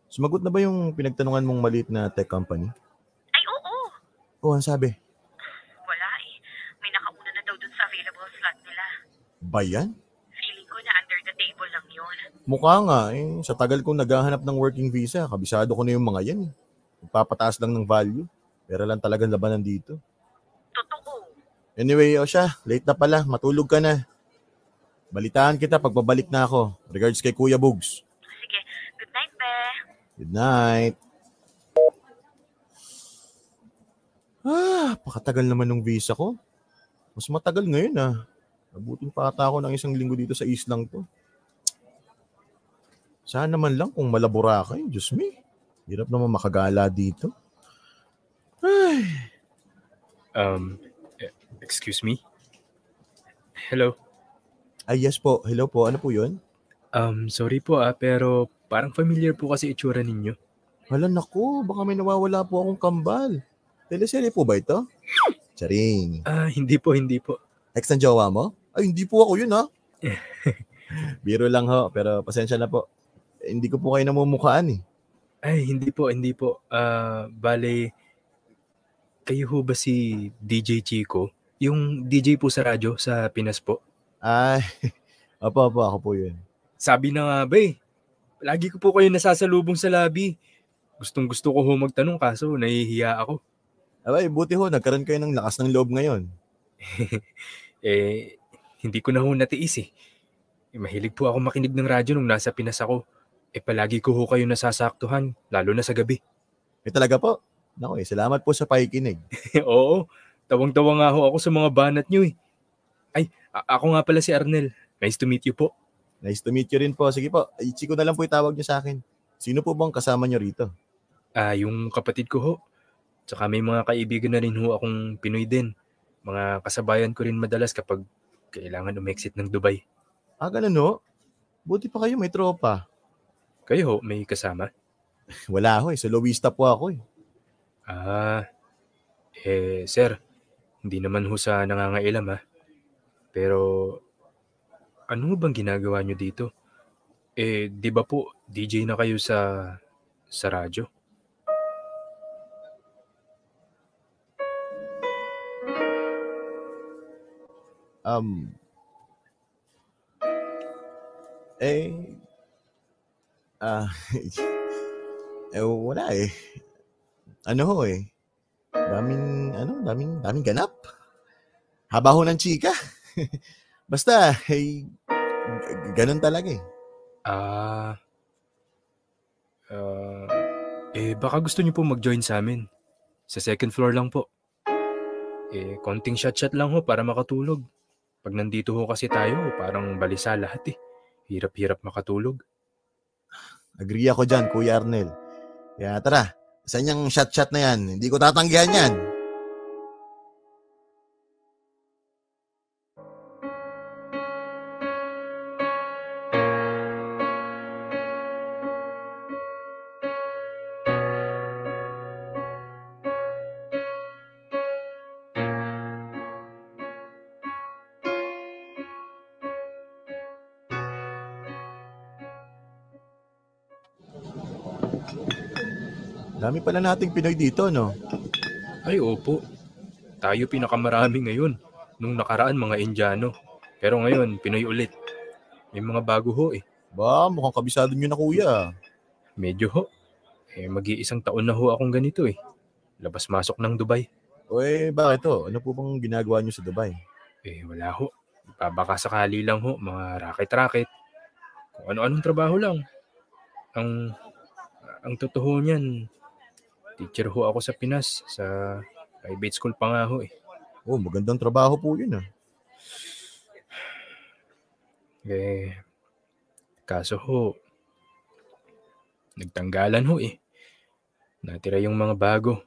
sumagot na ba yung pinagtanungan mong maliit na tech company? Ay, oo. Oo, ang sabi? Wala eh. May nakauna na daw dun sa available slot nila. Ba yan? Feeling ko na under the table lang yun. Mukha nga eh. Sa tagal kong naghahanap ng working visa, kabisado ko na yung mga yan eh. Magpapataas lang ng value. Pero lang talagang labanan dito. Totoo. Anyway, siya, late na pala. Matulog ka na. Balitaan kita pag babalik na ako. Regards kay Kuya Bugs. Sige, good night, be. Good night. Pakatagal naman ng visa ko. Mas matagal ngayon Abutin pa ata ako ng 1 linggo dito sa islang to. Sana naman lang kung malabura kayo. Diyos me. Hirap naman makagala dito. Ay. Excuse me? Hello? Ay, yes po. Hello po. Ano po yun? Sorry po pero parang familiar po kasi itsura ninyo. Hala naku, baka may nawawala po akong kambal. Teleserye po ba ito? Charing. Hindi po. Ex ng jowa mo? Ay, hindi po ako yun Biro lang ho, pero pasensya na po. Hindi ko po kayo namumukhaan eh. Ay, hindi po. Bale, kayo ho ba si DJ Chico? Yung DJ po sa radyo sa Pinas po? Ay, ako po yun. Sabi na nga ba lagi ko po kayo nasasalubong sa lobby. Gustong-gusto ko ho magtanong kaso nahihiya ako. Abay, buti ho, nagkaroon kayo ng lakas ng loob ngayon. Hindi ko na ho natiis mahilig po ako makinig ng radyo nung nasa Pinas ako. Palagi ko ho kayo nasasaktuhan, lalo na sa gabi. Talaga po? Naku salamat po sa pakikinig. Oo, tawang-tawa nga ho ako sa mga banat nyo Ay, ako nga pala si Arnel. Nice to meet you po. Nice to meet you rin po. Sige po, Chico na lang po itawag niyo sa akin. Sino po bang kasama niyo rito? Yung kapatid ko ho. Tsaka may mga kaibigan na rin ho akong Pinoy din. Mga kasabayan ko rin madalas kapag kailangan umexit ng Dubai. Ganun ho? Buti pa kayo may tropa. Kayo ho, may kasama? Wala ho eh. Soloista po ako eh. Sir, hindi naman ho sa nangangailam ha. Pero, ano bang ginagawa nyo dito? Di ba po, DJ na kayo sa radyo? Wala eh. Ano ho eh. Daming ganap. Haba ho ng chika. Basta, ganun talaga eh. Baka gusto niyo po mag-join sa amin. Sa second floor lang po. Konting shot-shot lang ho para makatulog. Pag nandito ho kasi tayo, parang balisa lahat eh. Hirap-hirap makatulog. Agree ako dyan, Kuya Arnel. Kaya tara, saan yung shot-shot na yan? Hindi ko tatanggihan yan. Dami pala nating Pinoy dito, no? Ay, opo. Tayo pinakamarami ngayon. Nung nakaraan, mga Indiano. Pero ngayon, Pinoy ulit. May mga bago ho eh. Mukhang kabisado nyo na, kuya. Medyo ho. Mag-iisang taon na ho akong ganito eh. Labas-masok ng Dubai. Bakit ho? Ano po bang ginagawa nyo sa Dubai? Wala ho. Baka sakali lang ho, mga racket-racket. Kung ano-anong trabaho lang. Ang totoo niyan, teacher ho ako sa Pinas, sa private school pa nga ho eh. Magandang trabaho po yun ah. Kaso ho, nagtanggalan ho eh. Natira yung mga bago.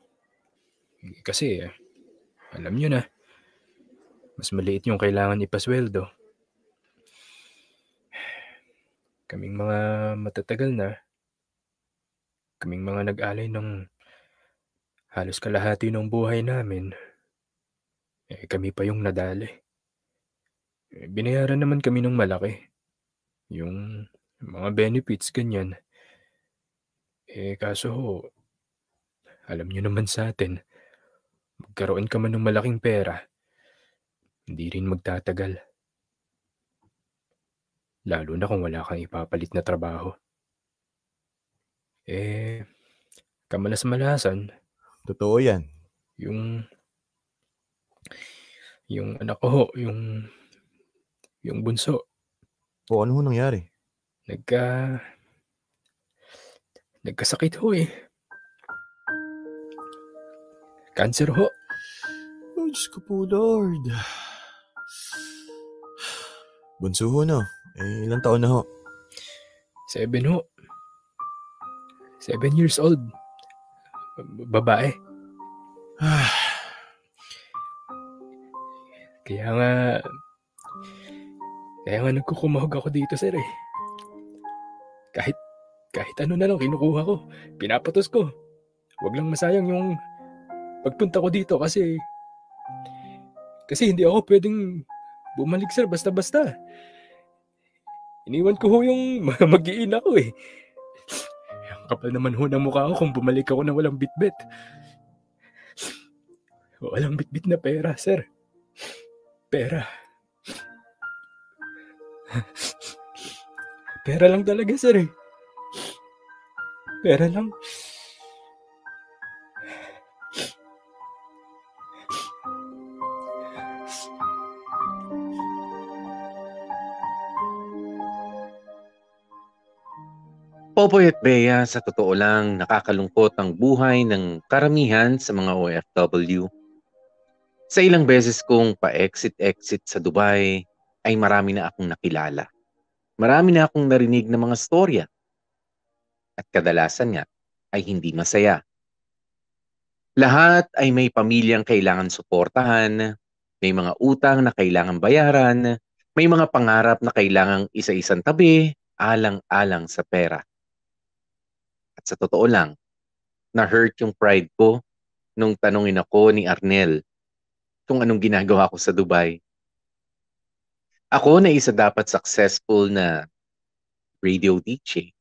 Kasi, alam nyo na, mas maliit yung kailangan ipasweldo. Kaming mga matatagal na, kaming mga nag-alay ng halos kalahati ng buhay namin, kami pa yung nadali. Binayaran naman kami ng malaki. Yung mga benefits, ganyan. Kaso ho, alam nyo naman sa atin, magkaroon ka man ng malaking pera, hindi rin magtatagal. Lalo na kung wala kang ipapalit na trabaho. Kamalas-malasan. Totoo yan. Yung anak ko ho, yung bunso. Ano ho nangyari? Nagkasakit ho eh. Cancer ho. Diyos ko po, Lord. Bunso ho, no? Ilang taon na ho? 7 ho. 7 years old. Babae. Kaya nga nagkukumahog ako dito, sir eh. Kahit ano na lang kinukuha ko, pinapatos ko. Huwag lang masayang yung pagpunta ko dito kasi hindi ako pwedeng bumalik, sir, basta-basta. Iniwan ko ho yung mag-iina ko eh. Ang kapal naman ho ng mukha ko kung bumalik ako na walang bitbit. Walang bitbit na pera, sir. Pera. Pera lang talaga, sir eh. Pera lang. Popoy at Bea, sa totoo lang, nakakalungkot ang buhay ng karamihan sa mga OFW. Sa ilang beses kong pa-exit-exit sa Dubai, ay marami na akong nakilala. Marami na akong narinig na mga storya. At kadalasan nga ay hindi masaya. Lahat ay may pamilyang kailangan suportahan, may mga utang na kailangan bayaran, may mga pangarap na kailangang isa-isang tabi, alang-alang sa pera. At sa totoo lang, na-hurt yung pride ko nung tanungin ako ni Arnel kung anong ginagawa ko sa Dubai. Ako na isa dapat successful na radio DJ.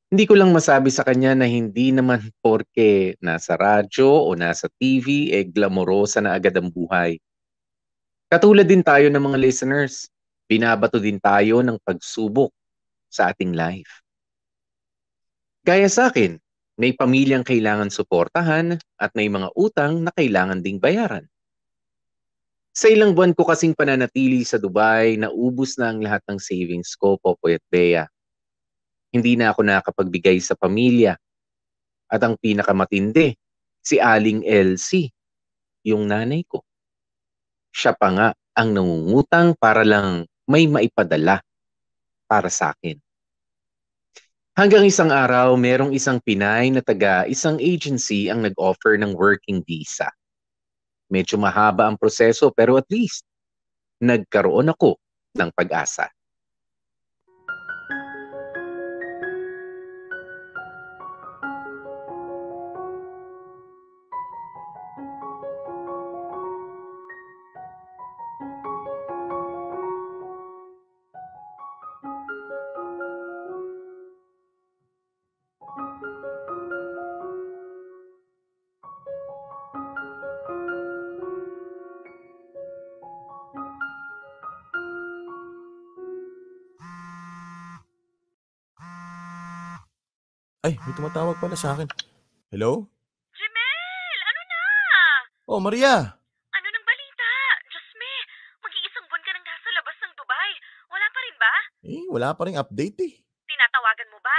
Hindi ko lang masabi sa kanya na hindi naman porke nasa radyo o nasa TV, glamorosa na agad ang buhay. Katulad din tayo ng mga listeners, binabato din tayo ng pagsubok sa ating life. Gaya sa akin, may pamilyang kailangan suportahan at may mga utang na kailangan ding bayaran. Sa ilang buwan ko kasing pananatili sa Dubai, naubos na ang lahat ng savings ko, Popoy at Bea. Hindi na ako nakapagbigay sa pamilya. At ang pinakamatindi, si Aling Elsie, yung nanay ko. Siya pa nga ang nangungutang para lang may maipadala para sa akin. Hanggang isang araw, merong isang Pinay na taga isang agency ang nag-offer ng working visa. Medyo mahaba ang proseso pero at least, nagkaroon ako ng pag-asa. Ay, may tumatawag pala sa akin. Hello? Jemel! Ano na? Oh, Maria! Ano nang balita? Diyos me, mag-iisang buwan ka nang nasa labas ng Dubai. Wala pa rin ba? Wala pa rin update eh. Tinatawagan mo ba?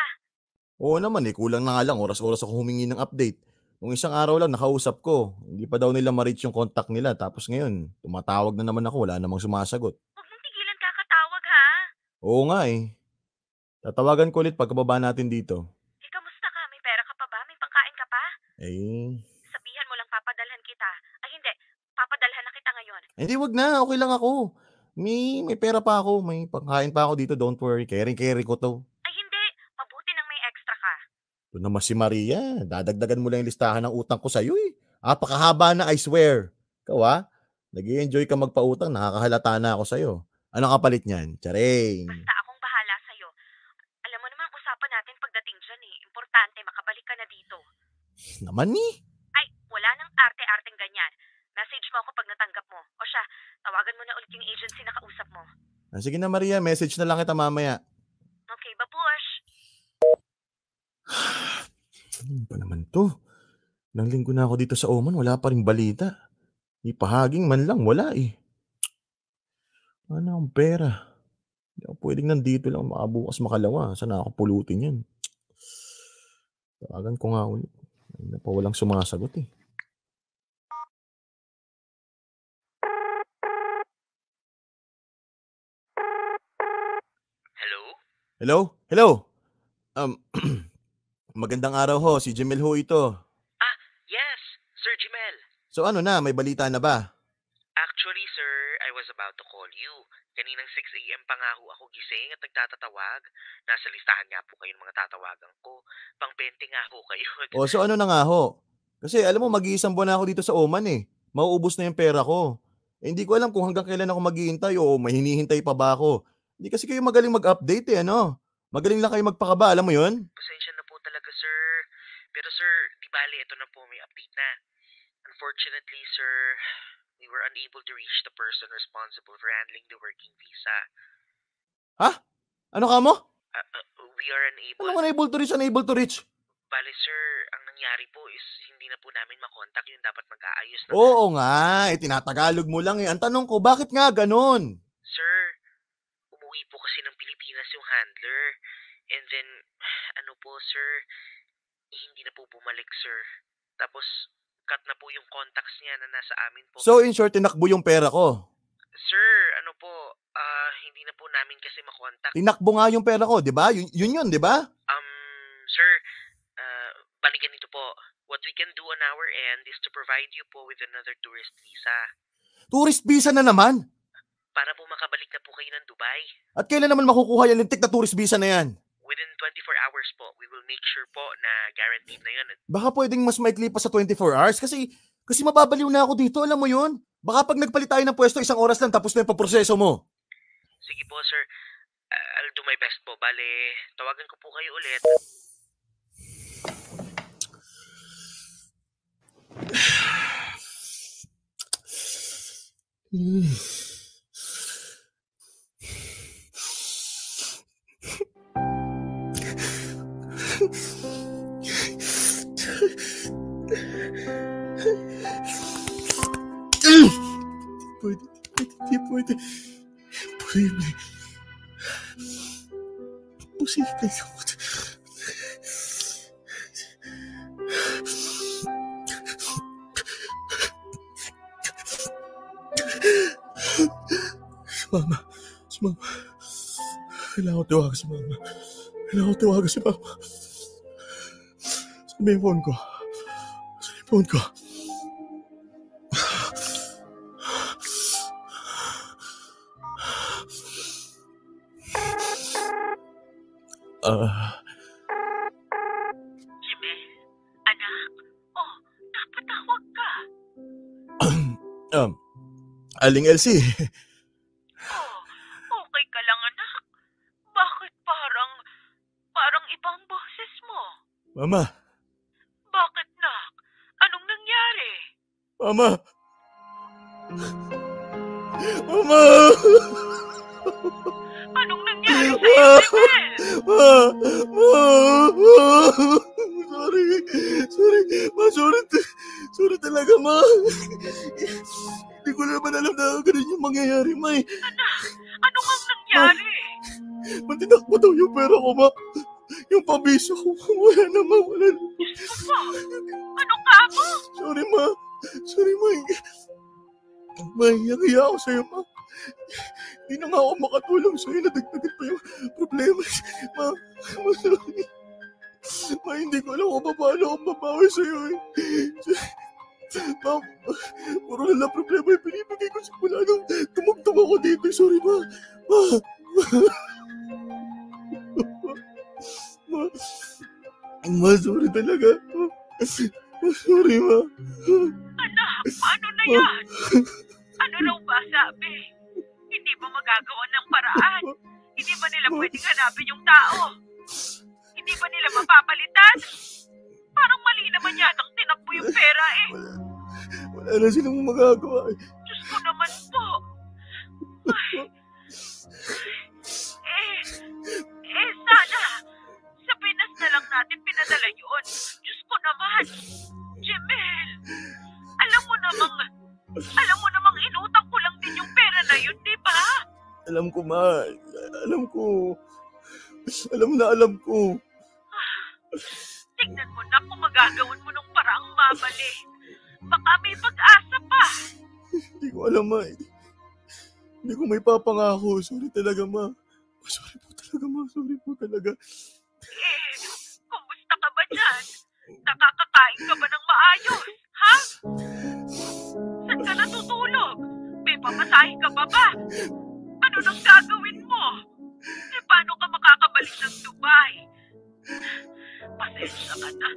Oo naman kulang na nga lang. Oras-oras ako humingi ng update. Nung isang araw lang nakausap ko, hindi pa daw nila ma-reach yung contact nila. Tapos ngayon, tumatawag na naman ako, wala namang sumasagot. Huwag mong tigilan kakatawag ha. Oo nga eh. Tatawagan ko ulit pagkababa natin dito. Kamusta ka? May pera ka pa ba? May pangkain ka pa? Sabihan mo lang papadalhan kita. Ay hindi, papadalhan na kita ngayon. Hindi, wag na. Okay lang ako. May pera pa ako. May pangkain pa ako dito. Don't worry. Carry ko to. Ay hindi, mabuti nang may extra ka. Ito naman si Maria. Dadagdagan mo lang yung listahan ng utang ko sa'yo eh. Apakahaba na, I swear. Ikaw nag-i-enjoy ka magpautang. Nakakahalata na ako sa'yo. Ano kapalit niyan? Charing. Basta akong bahala sa'yo. Alam mo naman usapan natin pagdating dyan eh. Importante makabalik ka na dito. Naman eh. Ay, wala nang arte-arteng ganyan. Message mo ako pag natanggap mo. O siya, tawagan mo na ulit yung agency na kausap mo. Sige na Maria, message na lang kita mamaya. Okay, babush. Ano pa naman to? Ilang linggo na ako dito sa Oman, wala pa ring balita. Ipahaging man lang, wala eh. Ano ang pera? Hindi ako pwedeng nandito lang makabukas makalawa. Saan ako pulutin yan? Tawagan ko nga ulit. Ay na pa walang sumasagot eh. Hello? Magandang araw ho. Si Jemel ho ito. Yes, Sir Jemel. So ano na? May balita na ba? Actually, sir, I was about to call you. Kaninang 6 a.m. pa nga ho ako gising at nagtatatawag. Nasa listahan nga po kayo ng mga tatawagan ko. Pang-20 nga ho kayo. So ano na nga ho? Kasi alam mo, mag-iisang buwan na ako dito sa Oman eh. Mauubos na yung pera ko. Hindi ko alam kung hanggang kailan ako maghihintay o may hinihintay pa ba ako. Hindi kasi kayo magaling mag-update eh, ano? Magaling lang kayo magpakaba, alam mo yun? Pasensya na po talaga, sir. Pero sir, di bali, ito na po, may update na. Unfortunately, sir, we were unable to reach the person responsible for handling the working visa. Ha? Ano ka mo? We are unable... Ano unable to reach? Bale, sir, ang nangyari po is hindi na po namin makontak yung dapat mag-aayos na... Oo nga, tinatagalog mo lang eh. Ang tanong ko, bakit nga ganon? Sir, umuwi po kasi ng Pilipinas yung handler. And then, ano po, sir, hindi na po bumalik, sir. Tapos, cut na po yung contacts niya na nasa amin po. So, in short, tinakbo yung pera ko? Sir, ano po, hindi na po namin kasi makontak. Tinakbo nga yung pera ko, di ba? Yun, di ba? Sir, bali ganito po. What we can do on our end is to provide you po with another tourist visa. Tourist visa na naman? Para po makabalik na po kayo ng Dubai. At kailan naman makukuha yan lintik na tourist visa na yan? Within 24 hours po, we will make sure po na guaranteed na yun. Baka pwedeng mas maikli pa sa 24 hours kasi mababaliw na ako dito, alam mo yun? Baka pag nagpalit tayo ng pwesto, 1 oras lang tapos na yung paproseso mo. Sige po, sir. I'll do my best po. Bale, tawagan ko po kayo ulit. Pwede. Posible. Si Mama. Kailangan ko tawagan si Mama. Saan ba yung phone ko? Jimmy, anak. Oh, napatawag ka. Aling Elsie. Okay ka lang, anak. Bakit parang ibang boses mo? Mama. Bakit, nak? Anong nangyari? Mama. Anong nangyari sa'yo, Jimel? Sorry talaga, Ma. Hindi ko naman alam na ganun yung mangyayari, Ma. Anak, ano kang nangyari? Mantinakbo daw yung pera ko, Ma. Yung pabiso ko, wala na. Diyos ko po, ano ka mo? Sorry, Ma. Mahihiya ako sa'yo, Ma. Hindi na nga ako makatulong sa'yo. Nadagdagan pa yung problema. Ma, sorry. Ma, hindi ko alam kung paano akong babawi sa'yo. Ma, puro na lang problema yung pinibigay ko simula nung tumugtong ako dito. Sorry, Ma. Ma, sorry talaga. Sorry, Ma. Anak, paano na yan? Ano raw ba sabi? Hindi ba magagawa ng paraan? Hindi ba nila pwedeng hanapin yung tao? Hindi ba nila mapapalitan? Parang mali naman yatang tinakbo yung pera eh. Wala na silang magagawa eh. Diyos ko naman po. Sana sa Pinas na lang natin pinadala yun. Diyos ko naman. Jemel, alam mo namang inutang ko lang din yung pera na yun, di ba? Alam ko, Ma. Alam ko. Tignan mo na kung magagawan mo ng paraang mabali. Baka may pag-asa pa. Hindi ko alam, Ma. Hindi ko may papangako. Sorry talaga, Ma. Sorry po talaga. Kumusta ka ba dyan? Nakakakain ka ba ng maayos? Ha? Saan ka natutulog? May pamasahe ka pa ba? Ano nang gagawin mo? Paano ka makakabalik ng Dubai? Pasensya ka na.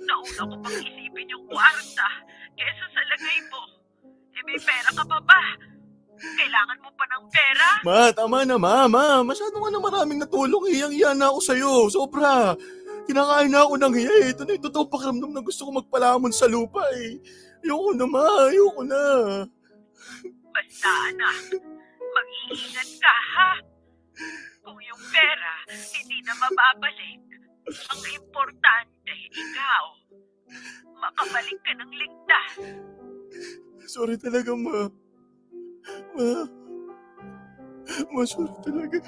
Nauna ko pang isipin yung kwarta kesa sa lagay mo. May pera ka pa ba? Kailangan mo pa ng pera? Ma, tama na, Ma. Masyado ka na maraming natulong. Hiyang-hiya na ako sa'yo. Sobra. Kinakain na ako ng hiya eh. Ito na yung totoo pakiramdam na gusto ko magpalamon sa lupa eh. Ayoko na, Ma. Ayoko na. Basta, anak. Mag-iingat ka, ha? Kung yung pera hindi na mababalik, ang importante, ikaw. Makabalik ka ng ligtas. Sorry talaga, Ma. Ma, sorry talaga.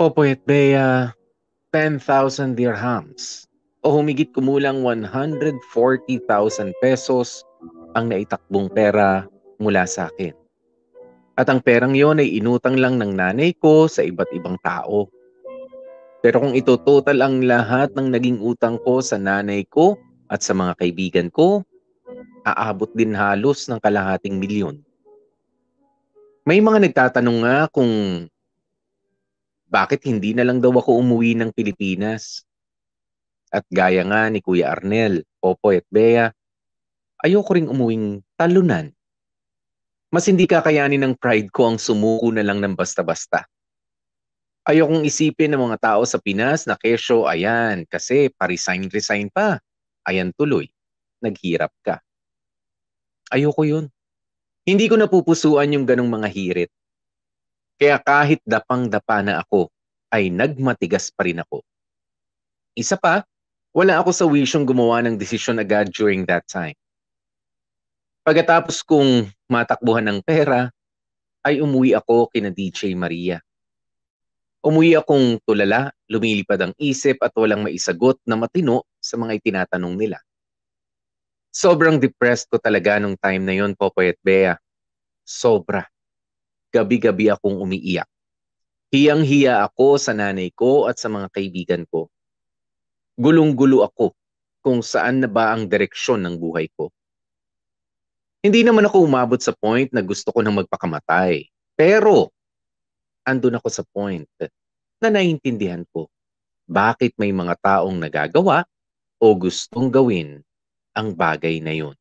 Popoy at Bea, 10,000 dirhams o humigit kumulang 140,000 pesos ang naitakbong pera mula sa akin. At ang perang yon ay inutang lang ng nanay ko sa iba't ibang tao. Pero kung itototal ang lahat ng naging utang ko sa nanay ko at sa mga kaibigan ko, aabot din halos ng kalahating milyon. May mga nagtatanong nga kung bakit hindi na lang daw ako umuwi ng Pilipinas. At gaya nga ni Kuya Arnel, Popoy at Bea, ayoko ring umuwing talunan. Mas hindi kakayanin ng pride ko ang sumuko na lang ng basta-basta. Ayokong isipin ng mga tao sa Pinas na kesyo, ayan, kasi pa-resign pa. Ayan tuloy, naghirap ka. Ayoko yun. Hindi ko napupusuan yung ganong mga hirit. Kaya kahit dapang-dapa na ako, ay nagmatigas pa rin ako. Isa pa, wala ako sa wisyong gumawa ng desisyon agad during that time. Pagkatapos kong matakbuhan ng pera, ay umuwi ako kina DJ Maria. Umuwi akong tulala, lumilipad ang isip at walang maisagot na matino sa mga itinatanong nila. Sobrang depressed ko talaga nung time na yon, Popoy at Bea. Sobra. Gabi-gabi akong umiiyak. Hiyang-hiya ako sa nanay ko at sa mga kaibigan ko. Gulong-gulo ako kung saan na ba ang direksyon ng buhay ko. Hindi naman ako umabot sa point na gusto ko nang magpakamatay. Pero, andun ako sa point na naiintindihan ko bakit may mga taong nagagawa o gustong gawin ang bagay na yun.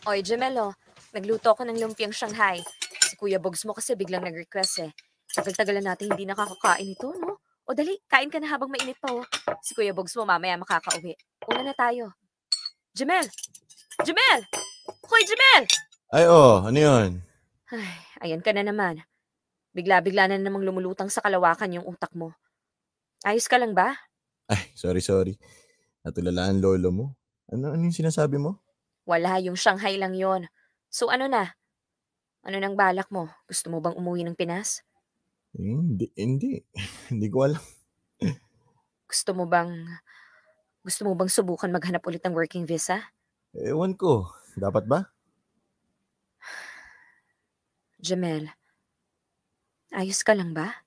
Oy, Jamelo, nagluto ako ng lumpiang Shanghai. Si Kuya Bogs mo kasi biglang nag-request eh. Tagal-tagal na natin hindi nakakakain ito, no? O dali, kain ka na habang mainit pa, oh. Si Kuya Bogs mo mamaya makakauwi. Una na tayo. Jamel! Jamel! Hoy, Jamel! Ay, ano yun? Ay, ayan ka na naman. Bigla-bigla na namang lumulutang sa kalawakan yung utak mo. Ayos ka lang ba? Ay, sorry. Natulala ang lolo mo. Ano yung sinasabi mo? Wala, yung Shanghai lang yon. So ano na? Ano nang balak mo? Gusto mo bang umuwi ng Pinas? Hindi. Hindi ko alam. Gusto mo bang subukan maghanap ulit ng working visa? Ewan ko. Dapat ba? Jamel, ayos ka lang ba?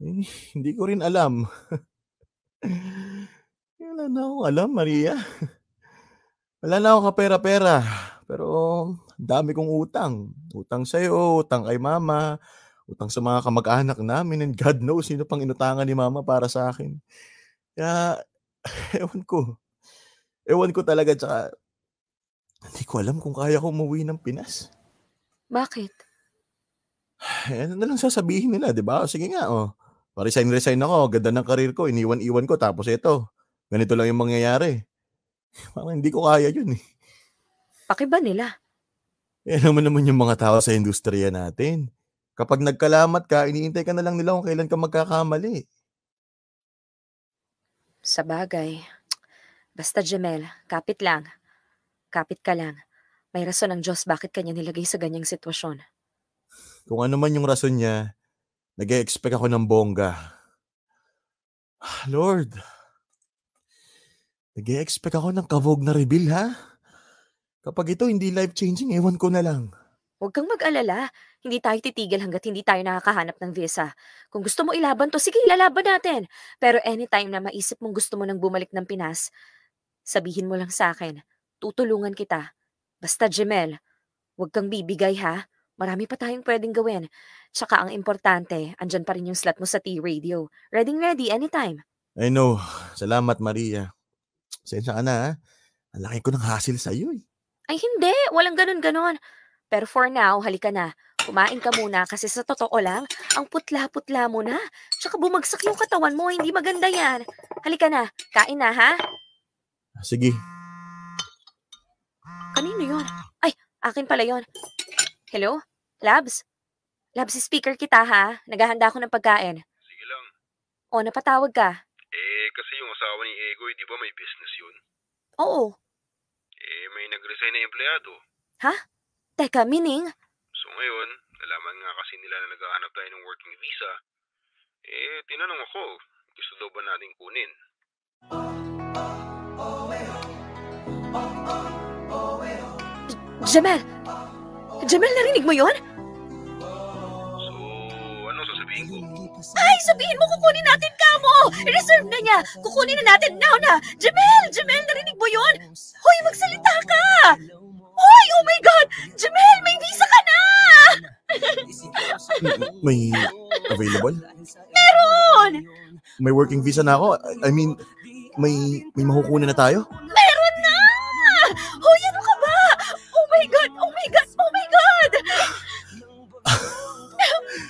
Hindi ko rin alam. Wala na akong alam, Maria. Wala na akong kapera-pera. Pero dami kong utang. Utang sa'yo, utang kay mama, utang sa mga kamag-anak namin, and God knows sino pang inutangan ni mama para sa akin. Kaya, ewan ko. Ewan ko talaga, tsaka hindi ko alam kung kaya ko umuwi ng Pinas. Bakit? Ano na lang sasabihin nila, di ba? Sige nga, Pa-resign ako, ganda ng karir ko, iniwan ko, tapos ito, ganito lang yung mangyayari. Parang hindi ko kaya yun eh. Pakiba nila. Naman yung mga tao sa industriya natin. Kapag nagkalamat ka, iniintay ka na lang nila kung kailan ka magkakamali. Sa bagay. Basta Jamel, kapit lang. Kapit ka lang. May rason ng Diyos bakit kanya nilagay sa ganyang sitwasyon. Kung ano man yung rason niya, nag-e-expect ako ng bongga. Lord, nag-e-expect ako ng kabog na reveal, ha? Kapag ito hindi life-changing, ewan ko na lang. Huwag kang mag-alala. Hindi tayo titigil hanggat hindi tayo nakakahanap ng visa. Kung gusto mo ilaban to, sige, ilalaban natin. Pero anytime na maisip mong gusto mo nang bumalik ng Pinas, sabihin mo lang sa akin. Tutulungan kita. Basta, Jamel, huwag kang bibigay, ha? Marami pa tayong pwedeng gawin. Tsaka ang importante, andyan pa rin yung slot mo sa T-Radio. Ready, anytime. I know. Salamat, Maria. Sensya ka na, ha? Ang laki ko ng hassle sa'yo, eh. Ay, hindi. Walang ganon-ganon. Pero for now, halika na. Kumain ka muna kasi sa totoo lang, ang putla-putla mo na. Tsaka bumagsak yung katawan mo, hindi maganda yan. Halika na. Kain na, ha? Sige. Kanino yun? Akin pala yon. Hello? Labs? Labs, speaker kita ha. Naghahanda ako ng pagkain. Sige lang. O, napatawag ka. Kasi yung asawa ni Egoy, di ba may business yun? Oo. May nag-resign na empleyado. Ha? Teka, meaning? So ngayon, nalaman nga kasi nila na naghahanap tayo ng working visa. Tinanong ako, gusto daw ba natin kunin? Jamel! Jamel, narinig mo yon? So, ano sasabihin ko? Ay, sabihin mo kukunin natin kamo! I-reserve na niya! Kukunin na natin now na! Jamel! Jamel, narinig mo yon? Hoy, magsalita ka! Hoy, oh my God! Jamel, may visa ka na! May available? Meron! May working visa na ako. I mean, may makukunin na tayo? Meron na! Hoy, ano ka ba? Oh my God! Oh my God! Oh my God!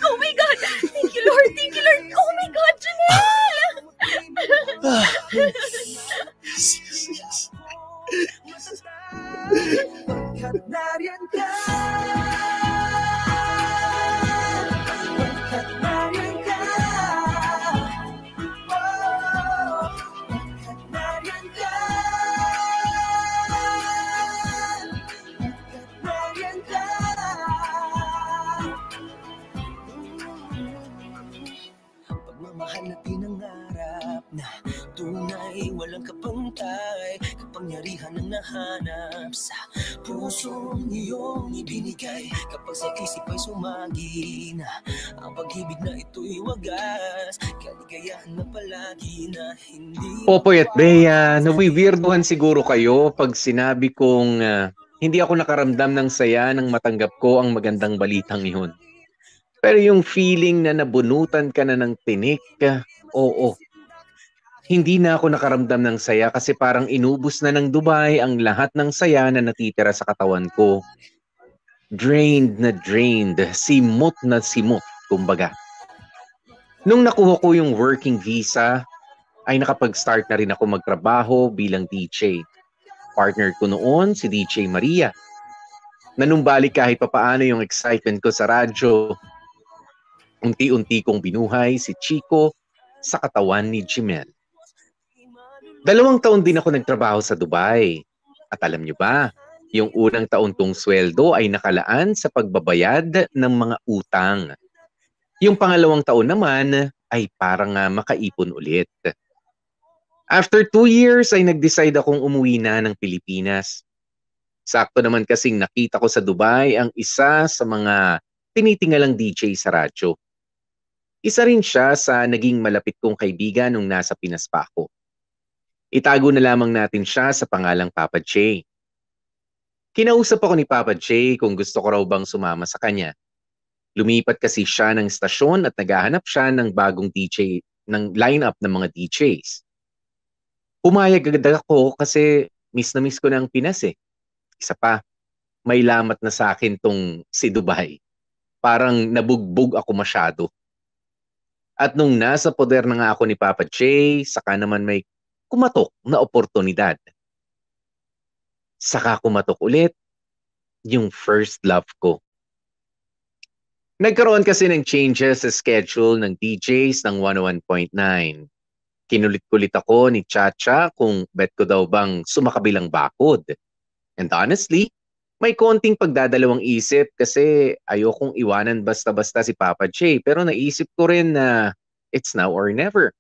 Oh my God! Thank you, Lord! Thank you, Lord! Oh my God, Janelle! Pagkat nariyan ka, pagkat nariyan ka, pagkat nariyan ka, pagkat nariyan ka. Pagmamahal na pinangarap na tunay, walang kapantay, kapangyarihan ang nahanap sa pusong iyong ibinigay. Kapag sa isip ay sumagi na ang pag-ibig na ito'y wagas, kaligayahan na palagi na hindi. Popoy at Bea, nawiwirduhan siguro kayo pag sinabi kong hindi ako nakaramdam ng saya nang matanggap ko ang magandang balitang iyon. Pero yung feeling na nabunutan ka na ng tinik, oo. Hindi na ako nakaramdam ng saya kasi parang inubos na ng Dubai ang lahat ng saya na natitira sa katawan ko. Drained na drained, simot na simot, kumbaga. Nung nakuha ko yung working visa, ay nakapag-start na rin ako magtrabaho bilang DJ. Partner ko noon si DJ Maria. Nanumbalik kahit papaano yung excitement ko sa radyo. Unti-unti kong binuhay si Chico sa katawan ni Jimel. 2 taon din ako nagtrabaho sa Dubai. At alam nyo ba, yung unang taon kong sweldo ay nakalaan sa pagbabayad ng mga utang. Yung pangalawang taon naman ay parang makaipon ulit. After 2 years ay nag-decide akong umuwi na ng Pilipinas. Sakto naman kasing nakita ko sa Dubai ang isa sa mga tinitingalang DJ sa radyo. Isa rin siya sa naging malapit kong kaibigan nung nasa Pinas pa ako. Itago na lamang natin siya sa pangalang Papa J. Kinausap ako ni Papa J kung gusto ko raw bang sumama sa kanya. Lumipat kasi siya ng stasyon at naghahanap siya ng bagong DJ, ng lineup ng mga DJs. Pumayag agad ako kasi miss na miss ko na ang Pinas eh. Isa pa, may lamat na sa akin tong si Dubai. Parang nabugbog ako masyado. At nung nasa poder na nga ako ni Papa J, saka naman may kumatok na oportunidad. Saka kumatok ulit yung first love ko. Nagkaroon kasi ng changes sa schedule ng DJs ng 101.9. Kinulit-kulit ako ni Chacha kung bet ko daw bang sumakabilang bakod. And honestly, may konting pagdadalawang isip kasi ayokong iwanan basta-basta si Papa J. Pero naisip ko rin na it's now or never.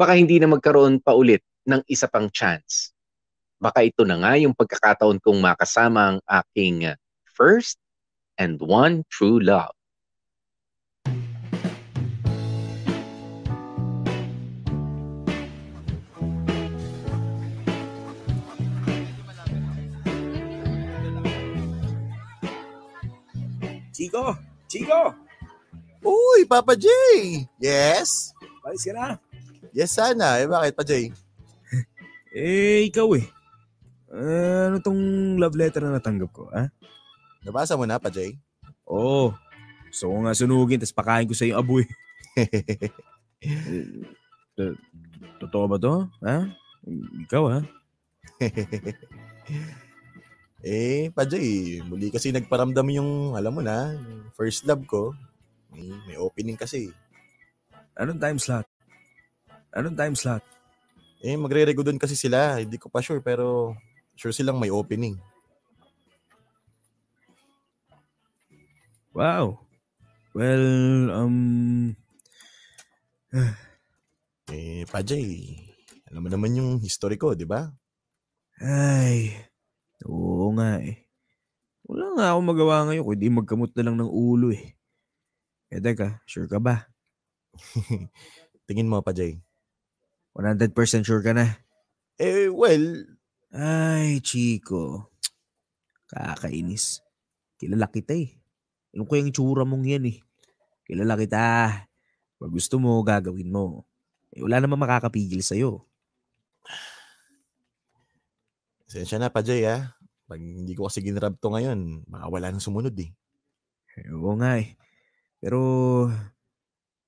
Baka hindi na magkaroon pa ulit ng isa pang chance. Baka ito na nga yung pagkakataon kong makasama ang aking first and one true love. Chico! Chico! Uy, Papa J! Yes? Palis ka na? Yes, sana. Bakit, Pa J? Ikaw eh. Ano tong love letter na natanggap ko, ha? Nabasa mo na, Pa J? Oo. Gusto ko nga sunugin, tapos pakain ko sa yung aboy. Totoo ba to? Ha? Ikaw, ha? Pajay, muli kasi nagparamdam yung, alam mo na, yung first love ko. May opening kasi. Anong time slot? Magre-rego doon kasi sila. Hindi ko pa sure, pero sure silang may opening. Wow. Well, Pajay, alam mo naman yung history ko, di ba? Ay, oo nga eh. Wala nga akong magawa ngayon kundi magkamot na lang ng ulo eh. Teka, sure ka ba? Tingin mo, Pajay. 100% sure ka na? Well... Ay, Chico. Kakainis. Kilala kita eh. Alam ko yung itsura mong yan eh. Kilala kita. Pag gusto mo, gagawin mo. Wala namang makakapigil sa'yo. Sensya na, Pajay ha. Pag hindi ko kasi ginrab to ngayon, baka wala nang sumunod eh. Oo nga eh. Pero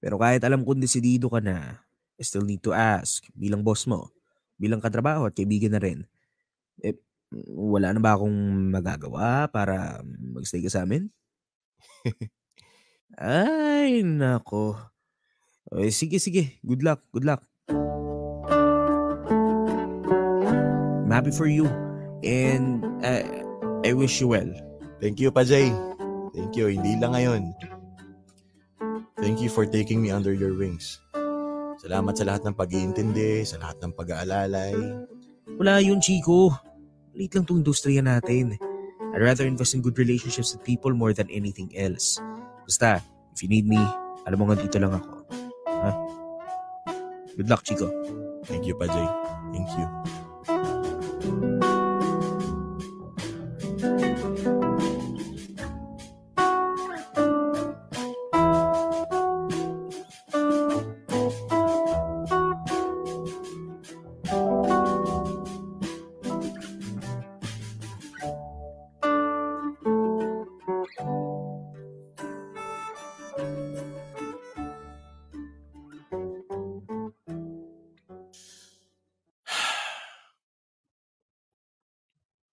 kahit alam kong desidido ka na, I still need to ask, bilang boss mo, bilang katrabaho at kaibigan na rin, wala na ba akong magagawa para magstay ka sa amin? Ay, nako. Sige. Good luck. I'm happy for you. And I wish you well. Thank you, Pajay. Thank you. Hindi lang ngayon. Thank you for taking me under your wings. Salamat sa lahat ng pag-iintindi, sa lahat ng pag-aalalay. Wala yun, Chico. Late lang itong industriya natin. I'd rather invest in good relationships with people more than anything else. Basta, if you need me, alam mo nga dito lang ako. Ha? Good luck, Chico. Thank you, Pajay. Thank you.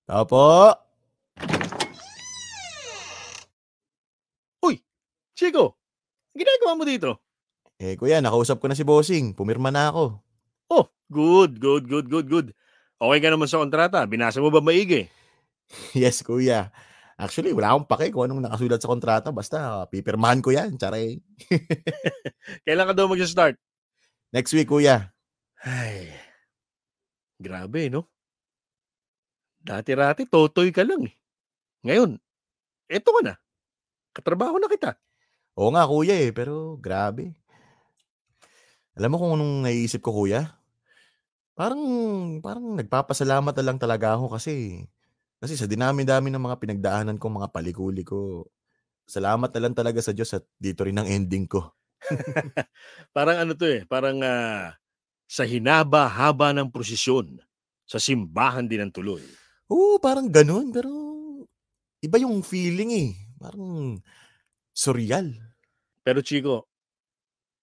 Opo. Uy, Chico, ginagawa mo dito? Kuya, nakausap ko na si Bossing. Pumirma na ako. Oh, good. Okay ka naman sa kontrata. Binasa mo ba maigi? Yes, kuya. Actually, wala akong pake kung anong nakasulat sa kontrata. Basta, pipirmahan ko yan. Tsare. Kailan ka daw mag-start? Next week, kuya. Ay, grabe, no? Dati-rati, totoy ka lang eh. Ngayon, eto ka na. Katrabaho na kita. Oo nga, kuya pero grabe. Alam mo kung anong naiisip ko, kuya? Parang nagpapasalamat na lang talaga ako kasi sa dinami-dami ng mga pinagdaanan ko, mga palikuli ko, salamat na lang talaga sa Diyos at dito rin ang ending ko. Parang parang sa hinaba-haba ng prosesyon, sa simbahan din ang tuloy. Oo, parang ganun, pero iba yung feeling eh. Parang surreal. Pero Chico,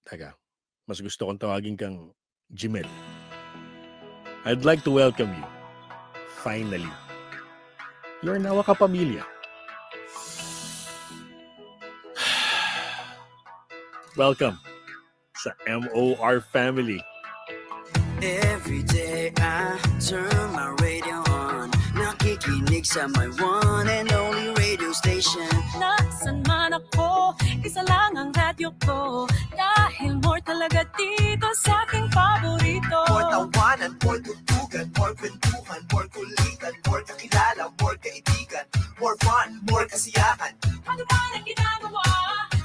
taga, mas gusto kong tawagin kang Jimel. I'd like to welcome you. Finally. You're now a kapamilya. Welcome sa MOR family. Every day I turn my radio on. Nakikinig sa my one and only radio station. Nasaan man ako, isa lang ang radyo ko. Dahil more talaga dito sa aking paborito. More tawanan, more tutugan, more kwentuhan, more kulitan, more kakilala, more kaibigan, more fun, more kasiyahan. Ano ba ang ginagawa?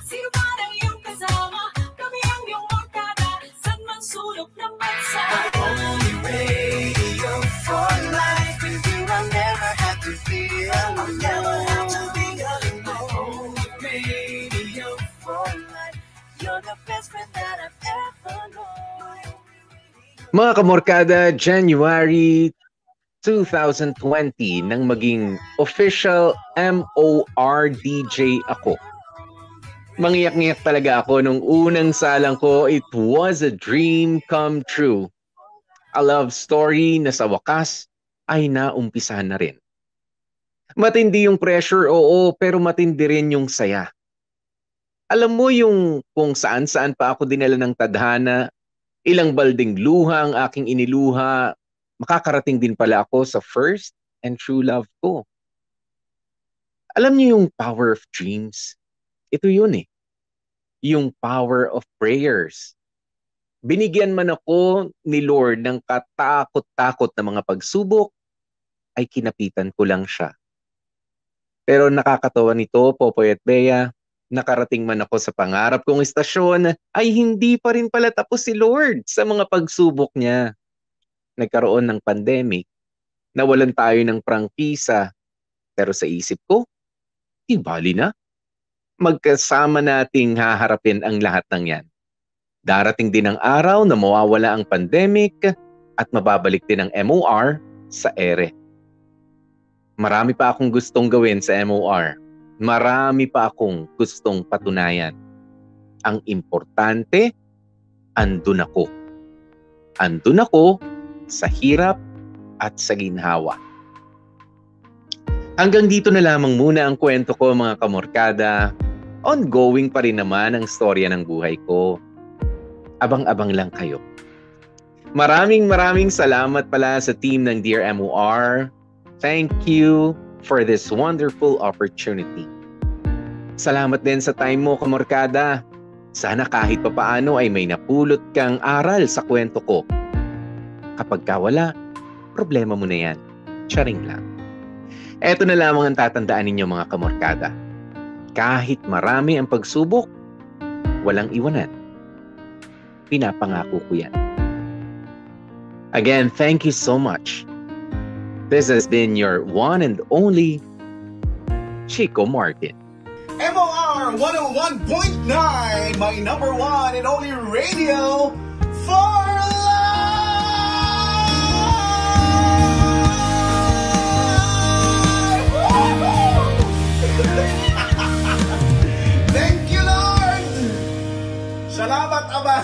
Sino ba ang iyong kasama? Kami ang iyong magkada, saan man sulok ng bansa. My only radio for life. With you I'll never have to be alone. I'll never have to be alone. My only radio for life. You're the best friend that I've ever known. Mga kamorkada, January 2020 nang maging official MOR DJ ako. Mangiyak-ngiyak talaga ako nung unang salang ko. It was a dream come true. A love story na sa wakas ay naumpisahan na rin. Matindi yung pressure, oo, pero matindi rin yung saya. Alam mo yung kung saan-saan pa ako dinala ng tadhana, ilang balding luha ang aking iniluha, makakarating din pala ako sa first and true love ko. Alam niyo yung power of dreams? Ito yun eh. Yung power of prayers. Binigyan man ako ni Lord ng katakot-takot na mga pagsubok, ay kinapitan ko lang siya. Pero nakakatawa nito, Popoy at Bea, nakarating man ako sa pangarap kong istasyon, ay hindi pa rin pala tapos si Lord sa mga pagsubok niya. Nagkaroon ng pandemic, nawalan tayo ng prangkisa, pero sa isip ko, bali na. Magkasama nating haharapin ang lahat ng yan. Darating din ang araw na mawawala ang pandemic at mababalik din ang MOR sa ere. Marami pa akong gustong gawin sa MOR. Marami pa akong gustong patunayan. Ang importante, andun ako. Andun ako sa hirap at sa ginhawa. Hanggang dito na lamang muna ang kwento ko, mga kamorkada. Ongoing pa rin naman ang storya ng buhay ko. Abang-abang lang kayo. Maraming salamat pala sa team ng Dear MOR. Thank you for this wonderful opportunity. Salamat din sa time mo, kamorkada. Sana kahit papaano ay may napulot kang aral sa kwento ko. Kapag wala, problema mo na yan. Charing lang. Eto na lamang ang tatandaan ninyo, mga kamorkada. Kahit marami ang pagsubok, walang iwanan. Pinapangako ko yan. Again, thank you so much. This has been your one and only Chico Martin. MOR 101.9, my number one and only radio for Thank you, Lord! Salamat, Aba!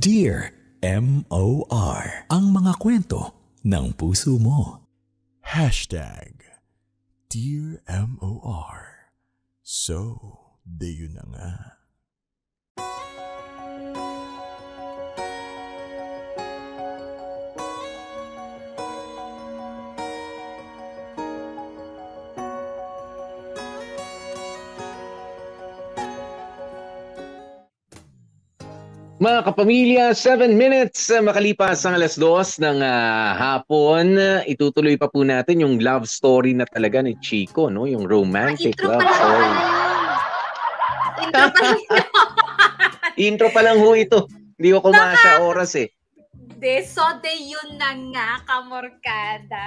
Dear MOR, ang mga kwento ng puso mo. Dear MOR. So, de yun na nga. Mga kapamilya, 7 minutes makalipas ang 2:00 ng hapon. Itutuloy pa po natin yung love story na talaga ni Chico, no? Yung romantic love story. Intro pa lang ho ito. Hindi ko kumasya oras eh. Yun na nga, kamorkada.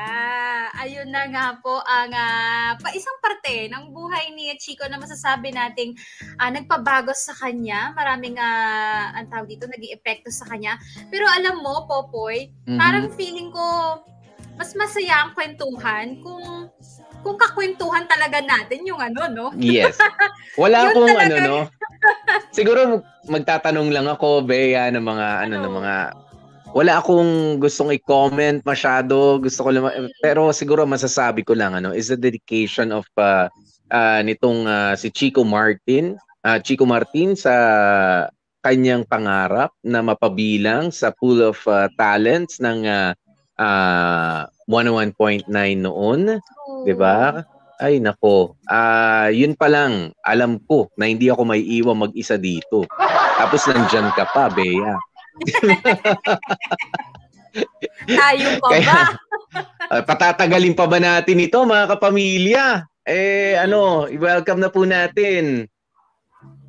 Ayun na nga po ang isang parte ng buhay ni Chico na masasabi nating nagpabago sa kanya. Maraming ang tawag dito, naging epekto sa kanya. Pero alam mo, Popoy, parang feeling ko mas masaya ang kwentuhan kung kakwentuhan talaga natin yung no? Yes. Wala akong no? Siguro magtatanong lang ako, Bea, ng mga ng mga wala akong gustong i-comment masyado. Gusto ko lang, pero siguro masasabi ko lang is the dedication of nitong si Chico Martin sa kanyang pangarap na mapabilang sa pool of talents ng 101.9 noon, 'di ba? Ay nako. Yun pa lang, alam ko na hindi ako may iwan mag-isa dito. Tapos nandiyan ka pa, Bea. Tayo pa ba? Patatagalin pa ba natin ito, mga kapamilya? I-welcome na po natin.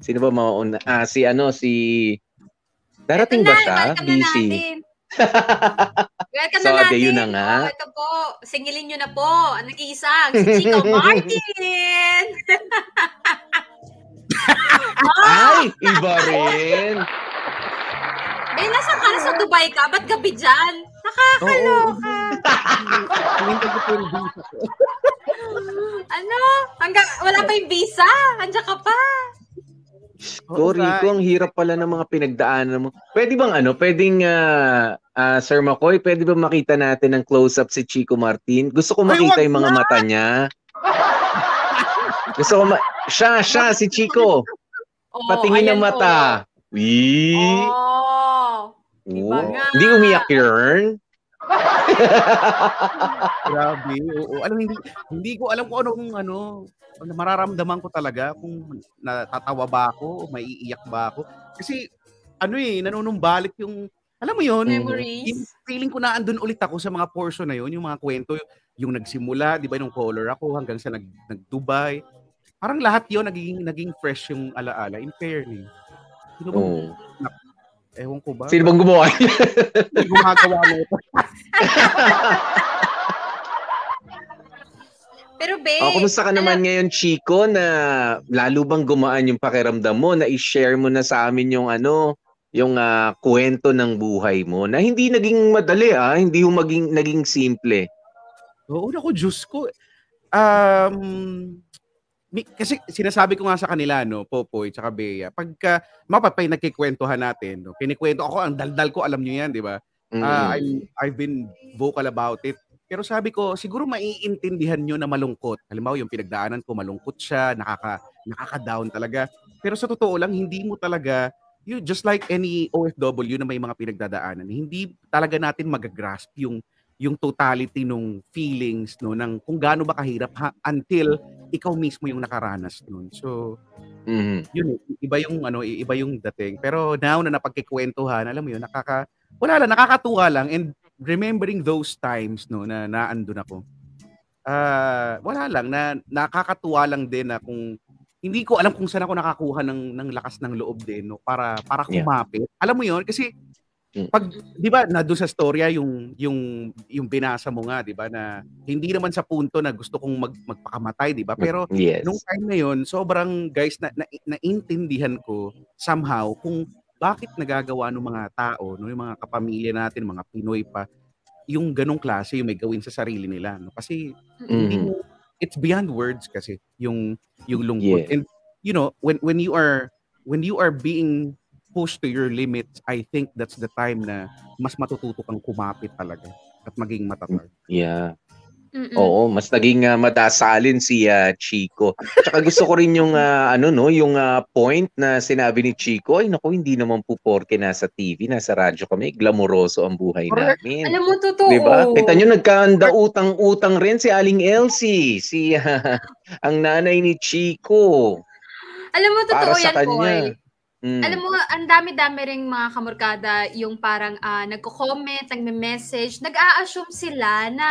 Sino ba mauna? Si darating ba siya? Busy. Welcome na natin. Yun na nga. Ito po, singilin nyo na po. Ang nag-iisang, si Chico Martin. Ay, iba rin. Eh, nasaan ka? Nasa Dubai ka? Ba't gabi dyan? Nakakaloka. Oh. Hanggang wala pa yung visa? Andiyan ka pa. Ko, Rico, ang hirap pala ng mga pinagdaanan mo. Pwede bang Sir Makoy, pwede ba makita natin ng close-up si Chico Martin? Gusto ko makita yung mga mata niya. Gusto ko siya, si Chico. Patingin ng mata. Hindi umiyak yun. Grabe. Oo. Hindi ko alam kung anong mararamdaman ko talaga kung natatawa ba ako o maiiyak ba ako. Kasi nanunumbalik yung alam mo yun, memories. Yung feeling ko na andun ulit ako sa mga portion na yun, yung mga kwento, yung nagsimula, di ba, nung color ako hanggang sa nag-Dubai. Parang lahat yun naging fresh yung alaala. In fairness. Ewan ko ba? Sino bang gumawa? Gumagawa mo ito. Pero babe, kumusta ka naman ngayon, Chico, na lalo bang gumaan yung pakiramdam mo na i-share mo na sa amin yung yung kwento ng buhay mo na hindi naging madali, hindi yung naging simple. Oo, naku, Diyos ko. Kasi sinasabi ko nga sa kanila, Popoy, tsaka Bea, pagka mapapay nagkikwentuhan natin, kinikwento ako, ang daldal ko, alam nyo yan, di ba? I've been vocal about it. Pero sabi ko, siguro maiintindihan nyo na malungkot. Halimbawa, yung pinagdaanan ko, malungkot siya, nakaka-down talaga. Pero sa totoo lang, hindi mo talaga, just like any OFW na may mga pinagdadaanan, hindi talaga natin magagrasp yung totality ng feelings ng kung gaano ba kahirap until ikaw mismo yung nakaranas nun. So, yun, iba yung dating. Pero now na napagkikwentuhan, alam mo yun, nakakatuwa lang, and remembering those times na naandun ako. Wala lang, nakakatuwa lang din na kung hindi ko alam kung saan ako nakakuha ng lakas ng loob din para kumapit. Alam mo yun, kasi pag, di ba, na doon sa storya yung binasa mo nga, di ba, na hindi naman sa punto na gusto kong magpakamatay, di ba? Pero nung time na yun, sobrang, guys, naintindihan ko somehow kung bakit nagagawa ng mga tao, yung mga kapamilya natin, mga Pinoy pa, yung ganong klase, yung may gawin sa sarili nila. Kasi it's beyond words kasi yung lungkot. And when you are being pushed to your limits, I think that's the time na mas matututo kang kumapit talaga at maging matatag. Yeah. Oo, mas naging madasalin si Chico. Tsaka gusto ko rin yung yung point na sinabi ni Chico, ay naku, hindi naman po porke nasa TV, nasa radyo kami, glamoroso ang buhay namin. Alam mo, totoo. Diba? Kita nyo, nagkanda utang rin si Aling Elsie, ang nanay ni Chico. Alam mo, totoo yan, kanya. Boy. Alam mo, ang dami-dami ring mga kamorkada yung parang nagko-comment, nagme-message, nag-a-assume sila na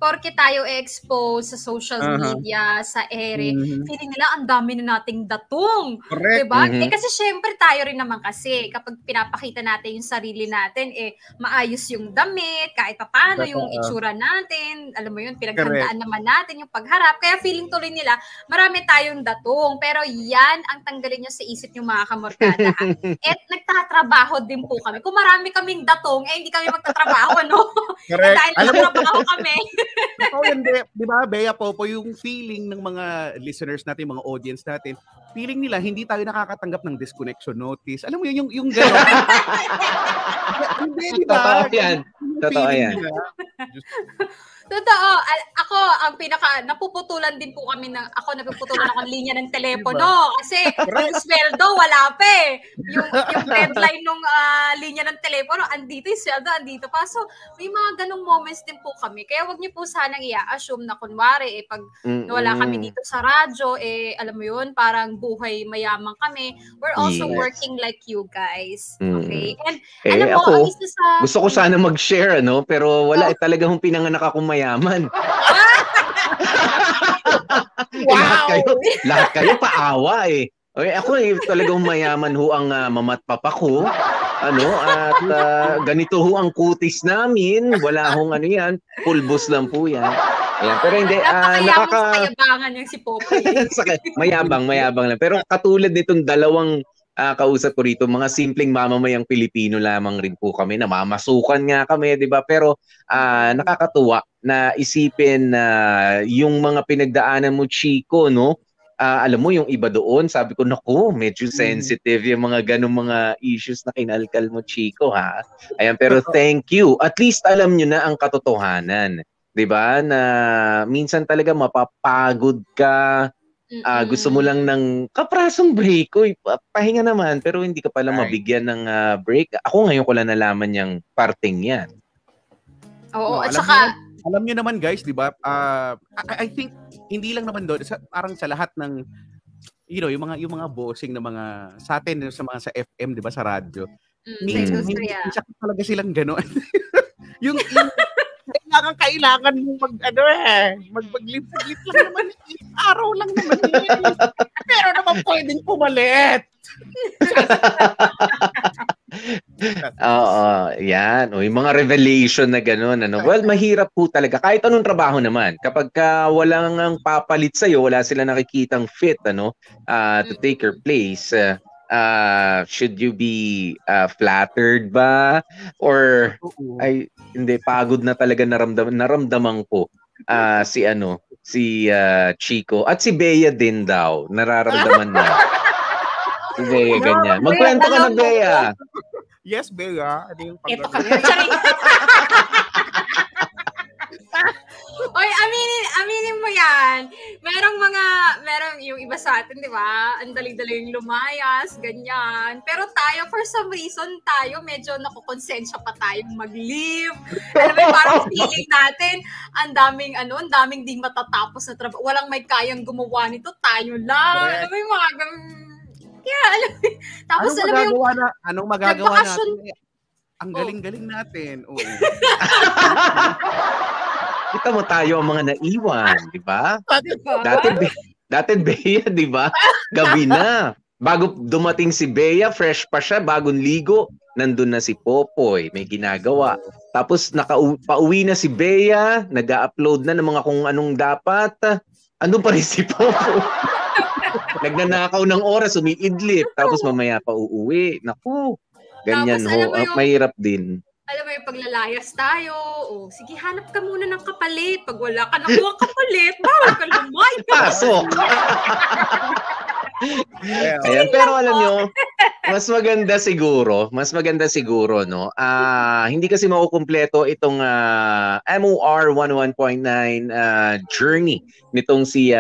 porke tayo expose sa social media, sa ere, feeling nila ang dami na nating datong. Correct. Diba? Kasi syempre tayo rin naman kasi kapag pinapakita natin yung sarili natin, maayos yung damit, kahit paano yung itsura natin, alam mo yun, pinaghandaan naman natin yung pagharap. Kaya feeling tuloy nila, marami tayong datong. Pero yan ang tanggalin nyo sa isip yung mga kamorkada. At nagtatrabaho din po kami. Kung marami kaming datong, hindi kami magtatrabaho, no? Correct. Dahil nagtatrabaho kami. Totoo yan, di ba, Bea, Popo, yung feeling ng mga listeners natin, mga audience natin, feeling nila hindi tayo nakakatanggap ng disconnection notice. Alam mo yun, yung gano'n. Hindi, di ba? Totoo yan. Totoo. Ako, ang napuputulan din po kami napuputulan ako ng linya ng telepono. Kasi yung sweldo, wala pa eh. Yung deadline ng linya ng telepono, andito yung sweldo, andito pa. So, may mga ganong moments din po kami. Kaya wag niyo po sanang i-assume na kunwari, pag wala kami dito sa radyo, alam mo yun, parang buhay mayaman kami. We're also working like you guys. Okay? And alam mo, ako, ang isa sa... gusto ko sana mag-share, pero wala, talagang pinanganak ako mayaman. Wow! Lahat kayo paawa eh. Okay, ako talagang mayaman ho ang mama at papa ko. At ganito ho ang kutis namin. Wala hong yan. Pulbos lang po yan. Ayan, pero hindi. Napakayabang yung si Popoy. Mayabang lang. Pero katulad nitong dalawang kausap ko rito, mga simpleng mamamayang Pilipino lamang rin po kami, namamasukan nga kami, di ba? Pero nakakatuwa na isipin na yung mga pinagdaanan mo, Chico, alam mo yung iba doon, sabi ko, naku, medyo sensitive yung mga ganung mga issues na kinalkal mo, Chico, ha? Ayan, pero thank you. At least alam nyo na ang katotohanan. 'Di ba? Na minsan talaga mapapagod ka. Gusto mo lang ng kaprasong break. Uy, pahinga naman, pero hindi ka pala mabigyan ng break. Ako ngayon ko lang nalaman yung parting yan. Oo, at alam saka alam niyo naman guys, 'di ba? I think hindi lang naman doon, parang sa lahat ng yung mga bossing na mga sa atin sa FM, 'di ba, sa radyo. Hindi talaga silang ganoon. yung kailangan mo mag-lip lang naman, araw lang naman. Pero naman pwedeng pumalit. Oo, yan. O, yung mga revelation na gano'n. Well, mahirap po talaga. Kahit anong trabaho naman. Kapag walang ang papalit sa'yo, wala sila nakikitang fit to take your place. Should you be flattered ba? Or, hindi, pagod na talaga naramdaman ko si Chico. At si Bea din daw. Nararamdaman na. Si Bea, ganyan. Magkwento ka na, Bea. Yes, Bea. Ito kami. Oy, aminin mo yan. Merong yung iba sa atin, di ba? Ang dali-daling lumayas, ganyan. Pero tayo, for some reason, medyo nakukonsensya pa tayong mag-leave. Alam mo, parang feeling natin, ang daming di matatapos na trabaho. Walang may kayang gumawa nito, tayo lang. Alam mo yung mga kaya, alam mo, tapos anong magagawa natin? Ang galing-galing natin. Oo. Kita mo tayo ang mga naiwan, di ba? Dati Bea, di ba? Gabi na. Bago dumating si Bea, fresh pa siya, bagong ligo, nandun na si Popoy, may ginagawa. Tapos pauwi na si Bea, nag-upload na ng mga kung anong dapat. Andun pa rin si Popoy. Nagnanakaw ng oras, umiidlip, tapos mamaya pa uuwi. Naku, ganyan ho. Mahirap din. Alam mo yung paglalayas tayo, sige, hanap ka muna ng kapalit. Pag wala ka nakuha kapalit, bawal ka lumay. Pasok! Ayan, pero alam nyo, mas maganda siguro, no? Hindi kasi makukumpleto itong MOR 101.9 journey nitong si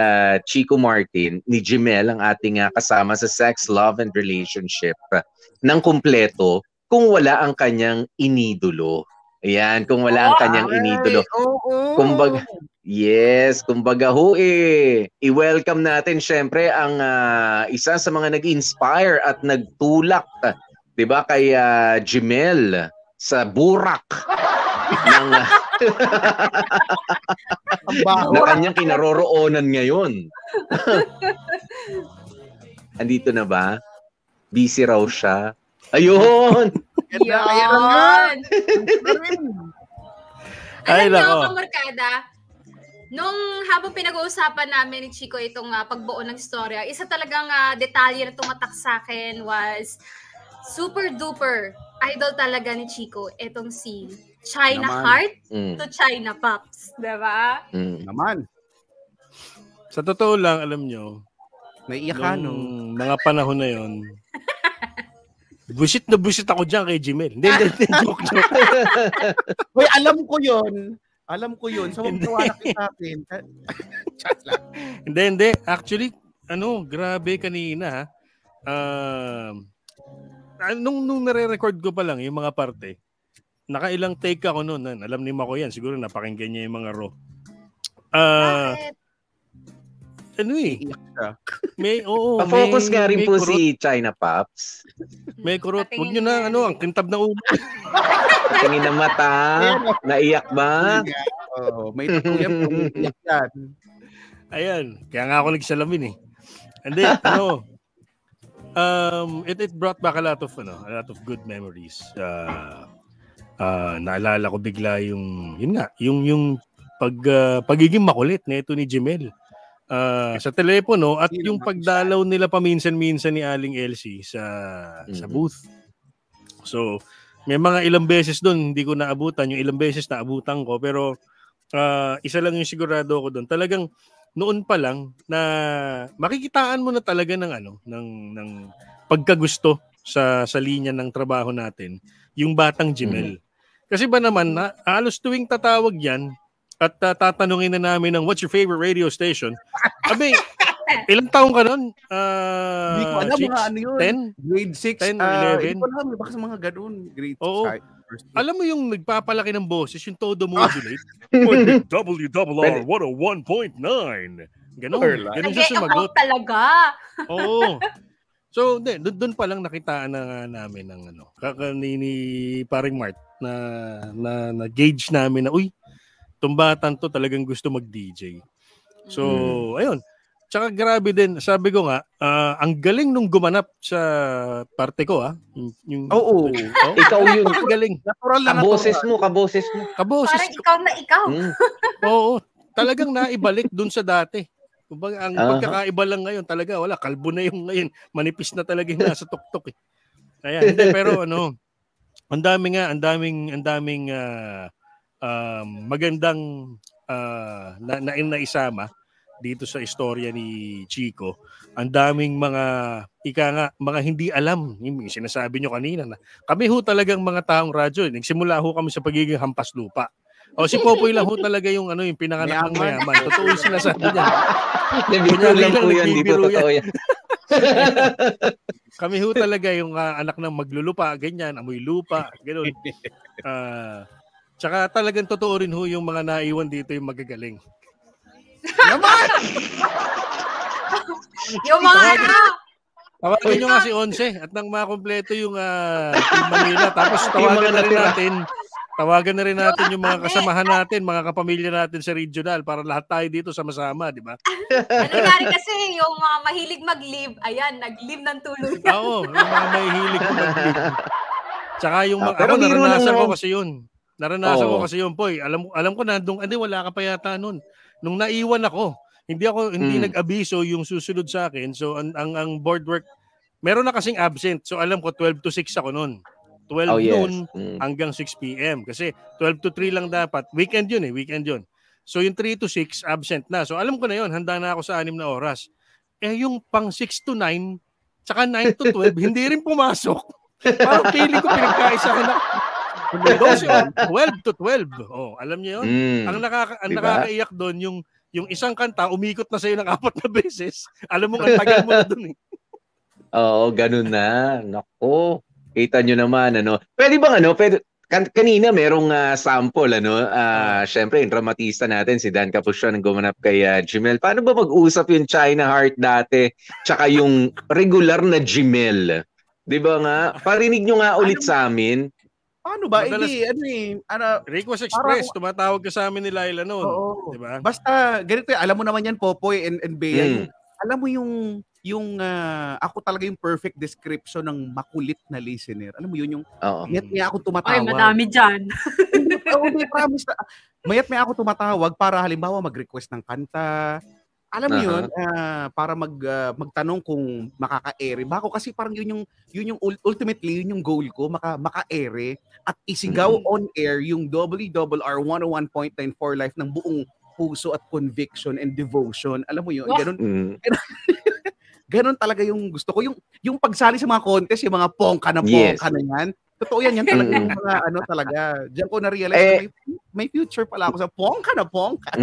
Chico Martin, ni Jimel, ang ating kasama sa Sex, Love, and Relationship, ng kumpleto kung wala ang kanyang inidolo. Ayan, kung wala ang kanyang inidolo. Kumbaga, kumbaga i-welcome natin syempre ang isa sa mga nag-inspire at nagtulak, 'di ba, kay Jimel sa burak ng na kanyang kinaroroonan ngayon. Andito na ba? Busy raw siya. Ayun! Yan! Alam nako. nyo, kamarkada, habang pinag-uusapan namin ni Chico itong pagbuo ng storya, isa talagang detalye na tumatak sa akin was super duper idol talaga ni Chico itong si China Heart to China Pops, diba? Naman. Sa totoo lang, alam nyo, naiiyak ka, no? Mga panahon na yon, busit ako dyan kay Jimel. Hindi, joke. Hoy, alam ko yun. So, magtiwala kayo sa akin. Chat lang. Hindi. Actually, grabe kanina, nung nare-record ko pa lang yung mga parte, nakailang take ako noon. Alam ni Mako yan. Siguro napakinggan niya yung mga raw. Pa-focus nga rin po si China Pops. May kurot. Huwag nyo na, ang kintab na ulo. Tingin ng mata. Naiyak ba? May tatuyang umiiyak yan. Ayan. Kaya nga ako nagsalamin eh. Hindi, it brought back a lot of good memories. Naalala ko bigla yung pagiging makulit na ito ni Jimel. Sa telepono at yung pagdalaw nila paminsan-minsan ni Aling Elsie sa booth. So, may mga ilang beses doon hindi ko naabutan, yung ilang beses naabutan ko, pero isa lang yung sigurado ko doon. Talagang noon pa lang na makikitaan mo na talaga ng ng pagkagusto sa linya ng trabaho natin, yung Batang Jimel. Kasi ba naman, halos tuwing tatawag yan at tatanungin na namin ng what's your favorite radio station? Abe, ilang taong ka nun? Hindi ko alam mga ano yun. 10? Grade 6. 10 or 11? Hindi ko alam. Baka sa mga ganun. Grade 6. Oo. Alam mo yung nagpapalaki ng boses, yung todo modulate? WRR 101.9. Ganon. Ganon siya sumagot. Talaga. Oo. So, doon pa lang nakitaan na namin ng ni paring Mart na gauge namin na, uy, itong batang to talagang gusto mag-DJ. So, ayun. Tsaka grabe din, sabi ko nga, ang galing nung gumanap sa parte ko, Oo. Ikaw yun. Galing. Natural na kaboses mo. Parang ikaw na ikaw. Oo. Talagang naibalik dun sa dati. Kumbaga, ang pagkakaiba lang ngayon, talaga, wala, kalbo na yung ngayon. Manipis na talaga yung nasa tuktok. Ayan, hindi, pero ang daming magandang naisama dito sa istorya ni Chico. Ang daming mga hindi alam, yung sinasabi nyo kanina na kami ho talagang mga taong radyo. Nagsimula ho kami sa pagiging hampas lupa. O si Popoy lang ho talaga yung pinanganak ng mayaman. Totoo yung sinasabi niya. Nabibiro lang po yan, di po totoo yan. Kami ho talaga yung anak ng maglulupa, ganyan, amoy lupa, gano'n. Tsaka talagang totoo rin ho yung mga naiwan dito yung magagaling. Naman! Yung mga Tawagan nyo nga si Onse at nang makompleto yung Team Manila. Tapos tawagan na rin natin yung mga kasamahan natin, mga kapamilya natin sa regional para lahat tayo dito sama-sama, di ba? Nangyari kasi yung mga mahilig mag-live, ayan, nag-live ng tuluyan. Oo, yung mga mahilig mag-live. Tsaka yung mga, ako naranasan ko kasi yun. Naranasan ko kasi yun, Poy. Alam ko na, wala ka pa yata nun. Nung naiwan ako, hindi nag-abiso yung susunod sa akin. So, ang board work, meron na kasing absent. So, alam ko, 12 to 6 ako nun. 12 noon hanggang 6 p.m. Kasi 12 to 3 lang dapat. Weekend yun. So yung 3 to 6, absent na. So alam ko na yun, handa na ako sa 6 na oras. Yung pang 6 to 9, tsaka 9 to 12, hindi rin pumasok. Parang feeling ko pinagkaisahan na 12 to 12. Oh, alam niyo yun? Ang nakakaiyak doon, yung isang kanta, umikot na sa'yo ng 4 na beses. Alam mo, ang tagal mo na doon eh. Oo, ganun na. Nako. Kita nyo naman, Pwede bang, kanina merong sample, syempre, yung dramatista natin, si Dan Capuscio, nang gumanap kay Jimel. Paano ba mag-usap yung China Heart dati, tsaka yung regular na Jimel? Di ba nga? Parinig nyo nga ulit sa amin. Paano ba? Request Express, tumatawag ka sa amin ni Laila noon. Oo. Diba? Basta, ganito, alam mo naman yan, Popoy and Bea, alam mo yung ako talaga yung perfect description ng makulit na listener. Alam mo yun, yung mayat may ako tumatawag. Ay, madami dyan. Promise. Mayat may ako tumatawag para halimbawa mag-request ng kanta. Alam mo yun, para magtanong kung makaka-ere ba ako, kasi parang yun yung ultimately yun yung goal ko, maka-ere at isigaw on air yung WRR 101.9 for life ng buong puso at conviction and devotion. Alam mo yun, ganun talaga yung gusto ko. Yung pagsali sa mga contest, yung mga pongka na yan. Totoo yan talaga yung mga talaga. Diyan ko na-realize may future pala ako sa pongka na pongka.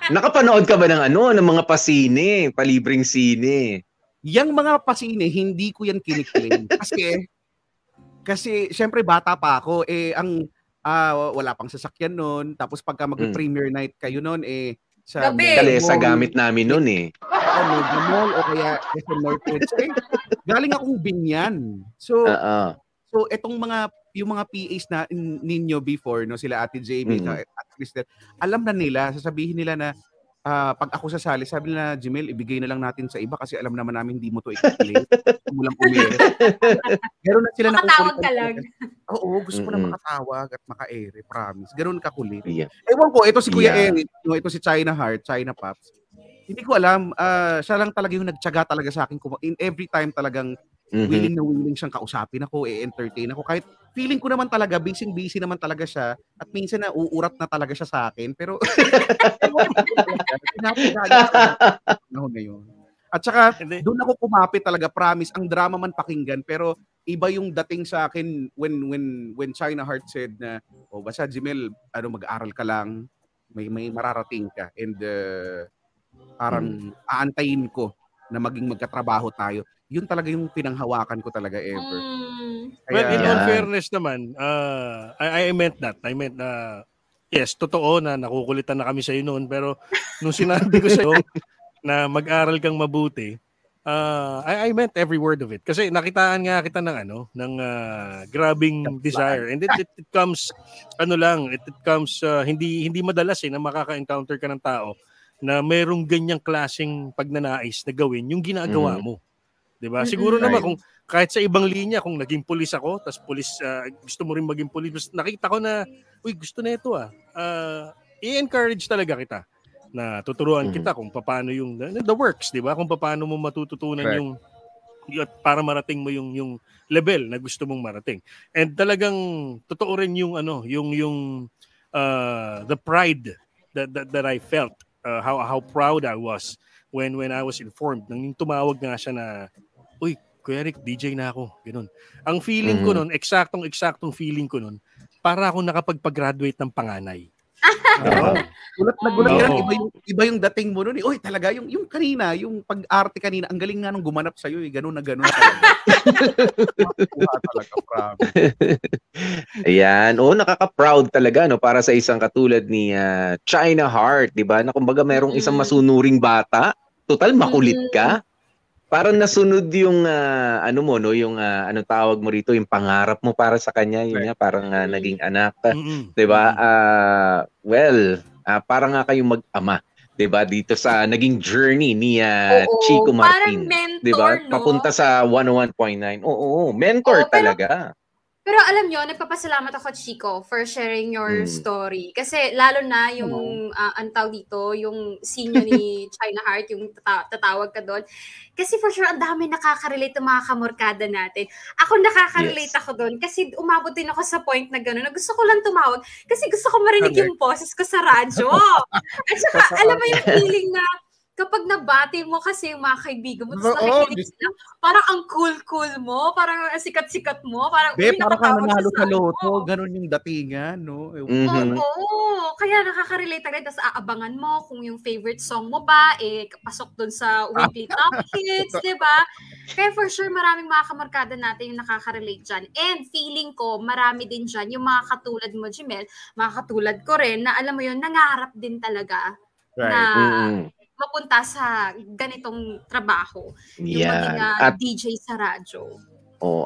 Nakapanood ka ba ng ng mga pasine, palibreng sine? Yang mga pasine, hindi ko yan kiniklaim. Kasi syempre bata pa ako, wala pang sasakyan noon. Tapos pagka mag-premiere night kayo noon, sa Kalesa gamit namin noon Mega Mall o kaya SM Northwoods. Galing akong Binyan. So etong yung mga PAs na ninyo before, sila Ate JB at Crystal, alam na nila, sasabihin nila na pag ako sasali, sabi nila, Jimel, ibigay na lang natin sa iba kasi alam naman namin hindi mo to i-play. Mulang umere. Ganoon na sila na makatawag ka lang. Oo, gusto ko na makatawag at maka-ere, promise. Ganoon ka kulit. Ewan ko, ito si Kuya Eric, ito si China Heart, China Pops. Hindi ko alam, siya lang talaga yung nagtiyaga talaga sa akin. In every time talagang willing na willing siyang kausapin ako, entertain ako. Kahit feeling ko naman talaga, busy naman talaga siya. At minsan na uurat na talaga siya sa akin. Pero, ngayon. At saka, doon ako kumapit talaga, promise. Ang drama man pakinggan, pero iba yung dating sa akin when China Heart said na, basta Jimel, mag-aaral ka lang, may mararating ka. And parang aantayin ko na maging magkatrabaho tayo. Yun talaga yung pinanghawakan ko talaga ever. Well, in all fairness naman, I meant that. I meant na, yes, totoo na nakukulitan na kami sa iyo noon, pero nung sinabi ko sa iyo na mag-aral kang mabuti, I meant every word of it. Kasi nakitaan nga kita ng grabbing desire. And it comes, it comes, hindi madalas na makaka-encounter ka ng tao na mayroong ganyang klaseng pagnanais na gawin yung ginagawa mo. Diba? Siguro naman kung kahit sa ibang linya, kung naging pulis ako, tapos pulis, gusto mo rin maging pulis, nakita ko na, gusto na ito i-encourage talaga kita na tuturuan kita kung paano yung the works, di ba? Kung paano mo matututunan yung para marating mo yung level na gusto mong marating. And talagang totoo rin yung the pride that I felt, how proud I was when I was informed nang tumawag nga siya na, uy, Kuya Rick, DJ na ako. Ganun. Ang feeling ko nun, eksaktong feeling ko nun, para akong nakapagpag-graduate ng panganay. Gulat na gulat ka. Iba yung dating mo nun. Uy, talaga, yung kanina, yung pag-arte kanina, ang galing nga nung gumanap sa'yo. Ganun na ganun talaga. Ayan. Nakaka-proud talaga para sa isang katulad ni China Heart, di ba? Na kumbaga merong isang masunuring bata, total makulit ka. Parang nasunod yung yung anong tawag mo rito, yung pangarap mo para sa kanya, yun nga, parang naging anak, 'di ba? Parang nga kayong mag-ama, 'di ba? Dito sa naging journey ni Chico Martin, 'di ba? Papunta sa 101.9. Oo, mentor talaga. Pero alam nyo, nagpapasalamat ako, Chico, for sharing your story. Kasi lalo na yung antaw dito, yung senior ni China Heart, yung tatawag ka doon. Kasi for sure, ang dami nakaka-relate ng mga kamorkada natin. Ako nakaka-relate ako doon kasi umabot din ako sa point na gano'n na gusto ko lang tumawag kasi gusto ko marinig yung boses ko sa radyo. At saka, alam mo yung feeling na kapag nabati mo kasi yung mga kaibigan mo, tapos nakikinig sila, parang ang cool-cool mo, parang sikat-sikat mo, parang parang ka nanalo sa loto, ganun yung datingan, no? Oo, kaya nakaka-relate agad, tapos aabangan mo kung yung favorite song mo ba, pasok dun sa weekly top hits, diba? Kaya for sure, maraming mga kamarkada natin yung nakaka-relate dyan. And feeling ko, marami din dyan, yung mga katulad mo, Jimel, mga katulad ko rin, na alam mo yun, nangarap din talaga na mapunta sa ganitong trabaho, yung maging DJ sa radyo.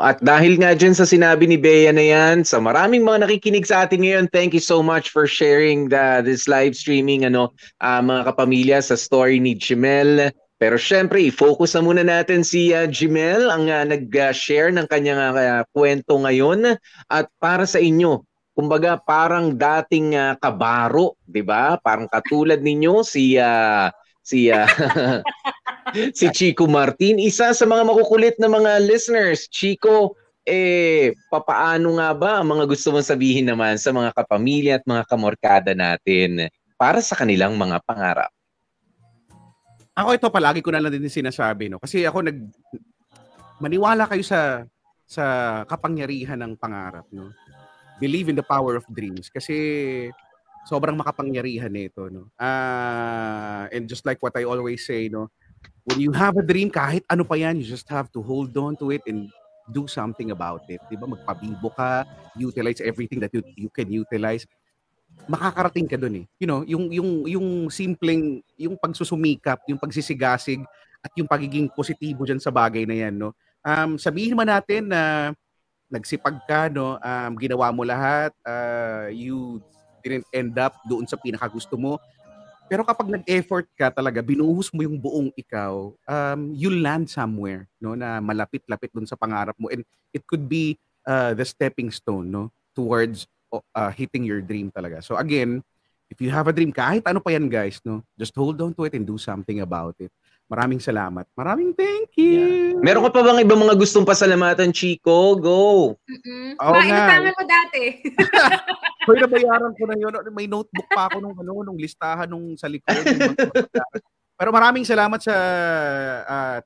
At dahil nga dyan sa sinabi ni Bea na yan, sa maraming mga nakikinig sa atin ngayon, thank you so much for sharing this live streaming, mga kapamilya, sa story ni Jimel. Pero syempre, i-focus na muna natin si Jimel, ang nag-share ng kanyang kwento ngayon. At para sa inyo, kumbaga parang dating kabaro, 'di ba? Parang katulad ninyo si Chico Martin, isa sa mga makukulit na mga listeners. Chico, papaano nga ba ang mga gusto mong sabihin naman sa mga kapamilya at mga kamorkada natin para sa kanilang mga pangarap? Ako ito palagi ko na lang din sinasabi, no? Kasi ako maniwala kayo sa kapangyarihan ng pangarap, no? Believe in the power of dreams kasi sobrang makapangyarihan nito, no? And just like what I always say, no, when you have a dream, kahit ano pa yan, you just have to hold on to it and do something about it. Diba? Magpabibo ka, utilize everything that you can utilize. Makakarating ka dun eh. You know, yung simpleng, yung pagsusumikap, yung pagsisigasig, at yung pagiging positibo dyan sa bagay na yan, no? Sabihin man natin na nagsipag ka, no? Ginawa mo lahat, you didn't end up doon sa pinakagusto mo. Pero kapag nag-effort ka talaga, binuhos mo yung buong ikaw, you'll land somewhere, no, na malapit-lapit doon sa pangarap mo. And it could be the stepping stone, no, towards hitting your dream talaga. So again, if you have a dream, kahit ano pa yan, guys, no, just hold on to it and do something about it. Maraming salamat. Maraming thank you. Meron ka pa bang ibang mga gustong pasalamatan, Chico? Go! Oo nga. Inutangan mo dati. Hoy, nabayaran ko na yun. May notebook pa ako nung listahan nung sa likod. Pero maraming salamat sa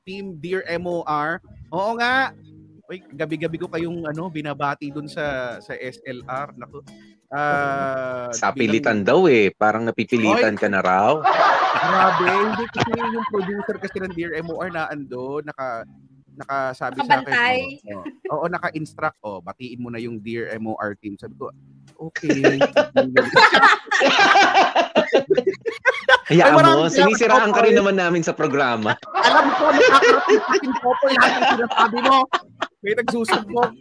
Team Dear MOR. Oo nga. Uy, gabi-gabi ko kayong binabati dun sa SLR. Naku. Sa pilitan daw eh. Parang napipilitan ka na raw. Grabe. Hindi kasi yung producer kasi ng Dear MOR na ando, nakasabi sa akin. Oo, naka-instruct. Batiin mo na yung Dear MOR team. Sabi ko, okay. Hayaan mo, sinisiraan ka rin naman namin sa programa. Alam ko, nakakarating po po lahat ng sinasabi mo. May nagsusumbong.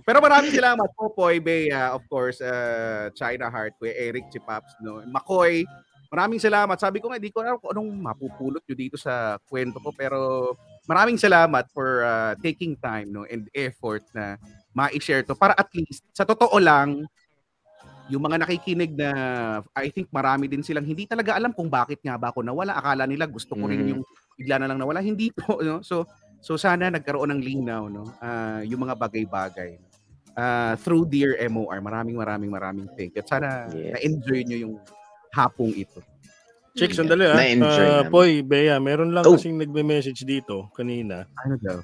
Pero maraming salamat, Popoy, Bea, of course, China Heart, Kuya Eric, si Paps, no? Makoy, maraming salamat. Sabi ko nga, di ko alam kung anong mapupulot nyo dito sa kwento ko, pero maraming salamat for taking time, no, and effort na ma-share to. Para at least, sa totoo lang, yung mga nakikinig na, I think marami din silang hindi talaga alam kung bakit nga ba ako nawala. Akala nila gusto ko rin yung bigla na lang nawala. Hindi po, no? So sana nagkaroon ng linaw, no? Yung mga bagay-bagay. Through Dear MOR. Maraming thank you. At sana na-enjoy nyo yung hapong ito. Check, sandali Poy, Bea, meron lang kasing nagme-message dito kanina. Ano daw?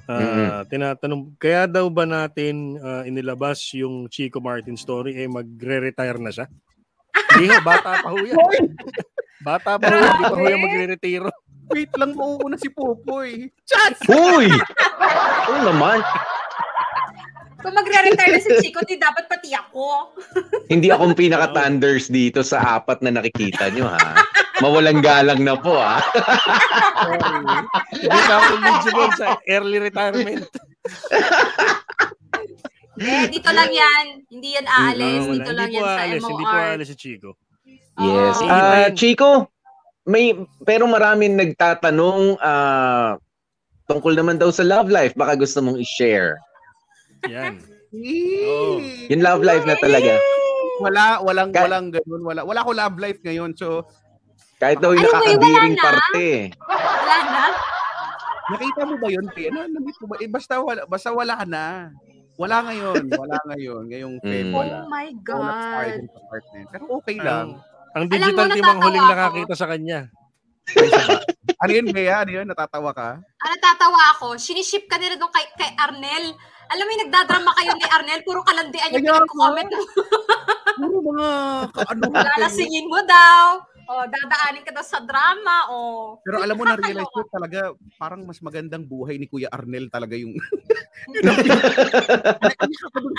Tinatanong, kaya daw ba natin inilabas yung Chico Martin story, magre-retire na siya? Hindi ho, bata pa ho yan. Bata pa ho, hindi pa ho yan magre-retiro. Wait lang, mauuna si Popoy. Chat! Uy! Oo naman. Kung magre-retire na si Chico, di dapat pati ako. Hindi akong pinaka-thunders dito sa apat na nakikita nyo, ha? Mawalang galang na po, ha? Hindi ka ako eligible sa early retirement. Dito lang yan. Hindi yan aalis. Dito lang yan sa MOR. Hindi po aalis si Chico. Yes. Chico, pero maraming nagtatanong tungkol naman daw sa love life. Baka gusto mong i-share. Yan. Yung love life na talaga. Walang ganun. Wala ko love life ngayon. So, kahit daw yung nakakabiring parte. Wala na? Nakita mo ba yun, Pia? Basta wala na. Wala ngayon. Ngayong Feb, wala. Oh my God. Pero okay lang. Ang digital team ang huling nakakita sa kanya. Ano yun, Bea? Ano yun? Natatawa ka? Natatawa ako. Siniship ka nila doon kay Arnel. Alam mo yung nagdadrama kayo ni Arnel, puro kalandian yung pinag-comment. Puro mga lalasingin mo daw. Dadaanin ka daw sa drama. Pero alam mo, na-realize ko talaga, parang mas magandang buhay ni Kuya Arnel talaga yung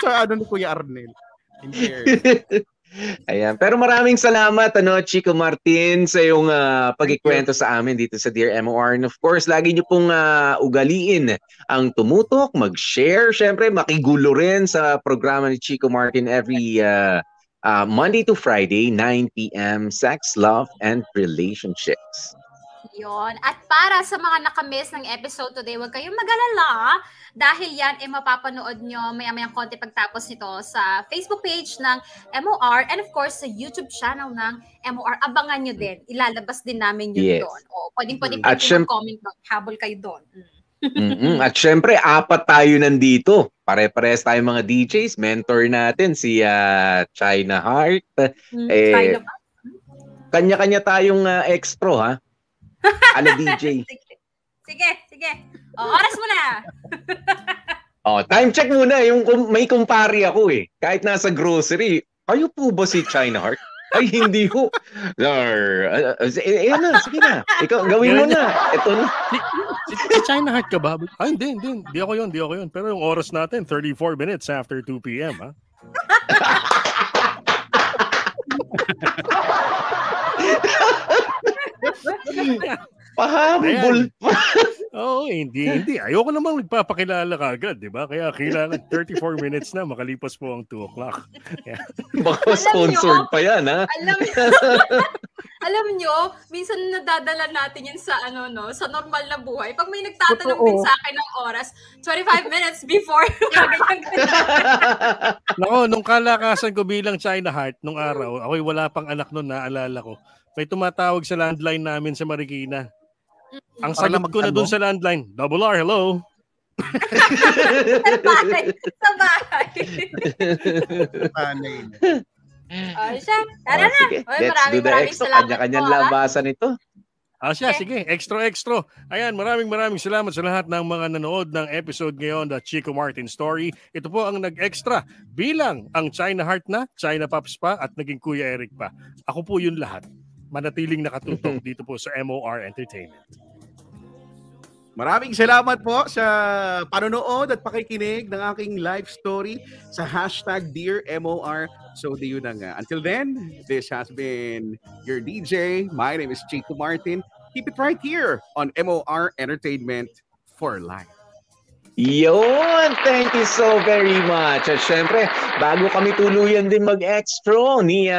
sa ni Kuya Arnel. Ayan. Pero maraming salamat, Chico Martin, sa iyong pagkikwento sa amin dito sa Dear MOR. And of course, lagi niyo pong ugaliin ang tumutok, mag-share, syempre, makigulo rin sa programa ni Chico Martin every Monday to Friday, 9 p.m. Sex, Love, and Relationships. Yon. At para sa mga nakamiss ng episode today, huwag kayong mag-alala dahil yan mapapanood nyo maya-mayang konti pagtapos nito sa Facebook page ng MOR and of course sa YouTube channel ng MOR. Abangan nyo din. Ilalabas din namin yun doon. Pwedeng mag-comment doon. Habol kayo doon. At syempre, 4 tayo nandito. Pare-pares tayo mga DJs. Mentor natin si China Heart. Kanya-kanya tayong ex-pro, ha? Ala DJ. Sige. Oras mo na. Time check muna. May kumpari ako eh. Kahit nasa grocery. Kayo po ba si China Heart? Ay, hindi ko. Sige na. Ikaw, gawin mo na. Ito na. Si China Heart ka ba? Ay, hindi. Di ako yun. Pero yung oras natin, 34 minutes after 2 p.m. ha? Pahabol pa. Hindi. Ayoko namang nagpapakilala ka agad, di ba? Kaya kailangan 34 minutes na makalipas po ang 2 o'clock. Baka sponsored pa yan, ha? Alam nyo, minsan nadadala natin yan sa sa normal na buhay. Pag may nagtatanong din sa akin ng oras, 25 minutes before. Nako, nung kalakasan ko bilang China Heart, nung araw, ako'y wala pang anak noon, naalala ko. may tumatawag sa landline namin sa Marikina. Ang Para sagot ko na dun sa landline, Double R, hello. Sa bahay. Siya. Tara na. Sige, Oy, let's do the maraming extra. salamat Kanya-kanyang po, labasan ito. Siya, sige. Extra. Ayan, maraming salamat sa lahat ng mga nanood ng episode ngayon, The Chico Martin Story. Ito po ang nag-extra bilang ang China Heart na, China Pops pa, at naging Kuya Eric pa. Ako po yun lahat. Manatiling nakatutok dito po sa MOR Entertainment. Maraming salamat po sa panonood at pakikinig ng aking live story sa hashtag Dear MOR. So, di yun na nga. Until then, this has been your DJ. My name is Chico Martin. Keep it right here on MOR Entertainment for Life. Yun! Thank you so very much. At syempre, bago kami tuluyan din mag-extra ni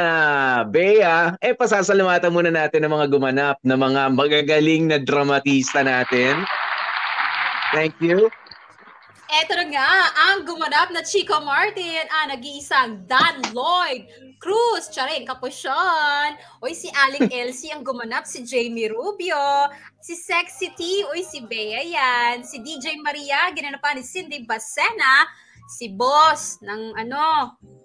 Bea, pasasalamatan muna natin ang mga gumanap na mga magagaling na dramatista natin. Thank you. Eto na nga, ang gumanap na Chico Martin, nag-iisang Dan Lloyd Cruz, Charing Kapusyon. Oy, si Aling Elsie ang gumanap, si Jamie Rubio, si Sexy T, oy, si Bea yan, si DJ Maria, ginanapan ni Cindy Basena, si Boss ng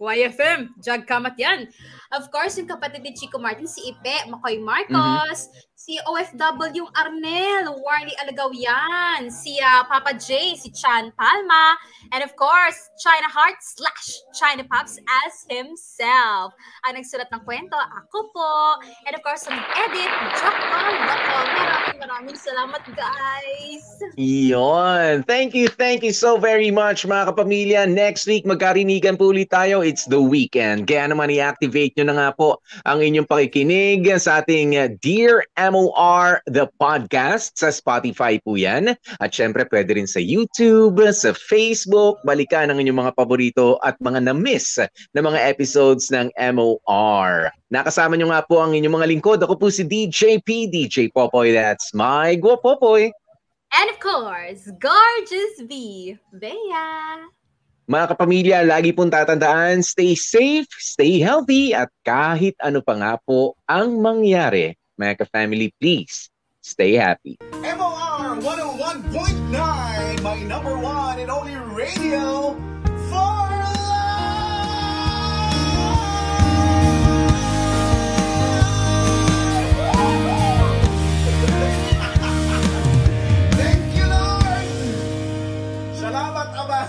YFM, Jag Kamat yan. Of course, yung kapatid ni Chico Martin, si Ipe, Makoy Marcos, si OFW Arnel, Warley Alagawian, si Papa J, si Chan Palma, and of course, China Heart / China Pops as himself. Ang nagsulat ng kwento, ako po. And of course, ang edit, Jack Palma. Maraming salamat, guys. Iyon. Thank you so very much, mga kapamilya. Next week, magkarinigan po ulit tayo. It's the weekend. Kaya naman i-activate nyo na nga po ang inyong pakikinig sa ating Dear MOR, the podcast. Sa Spotify po yan. At syempre, pwede rin sa YouTube, sa Facebook. Balikan ang inyong mga paborito at mga na-miss na mga episodes ng MOR. Nakasama nyo nga po ang inyong mga lingkod. Ako po si DJ P, DJ Popoy. That's my Popoy. And of course, Gorgeous V, Bea. Mga kapamilya, lagi pong tatandaan, stay safe, stay healthy, at kahit ano pa nga po ang mangyari, mga ka-family, please, stay happy. MOR 101.9, my number one and only radio for life! Thank you, Lord! Salamat, Aba!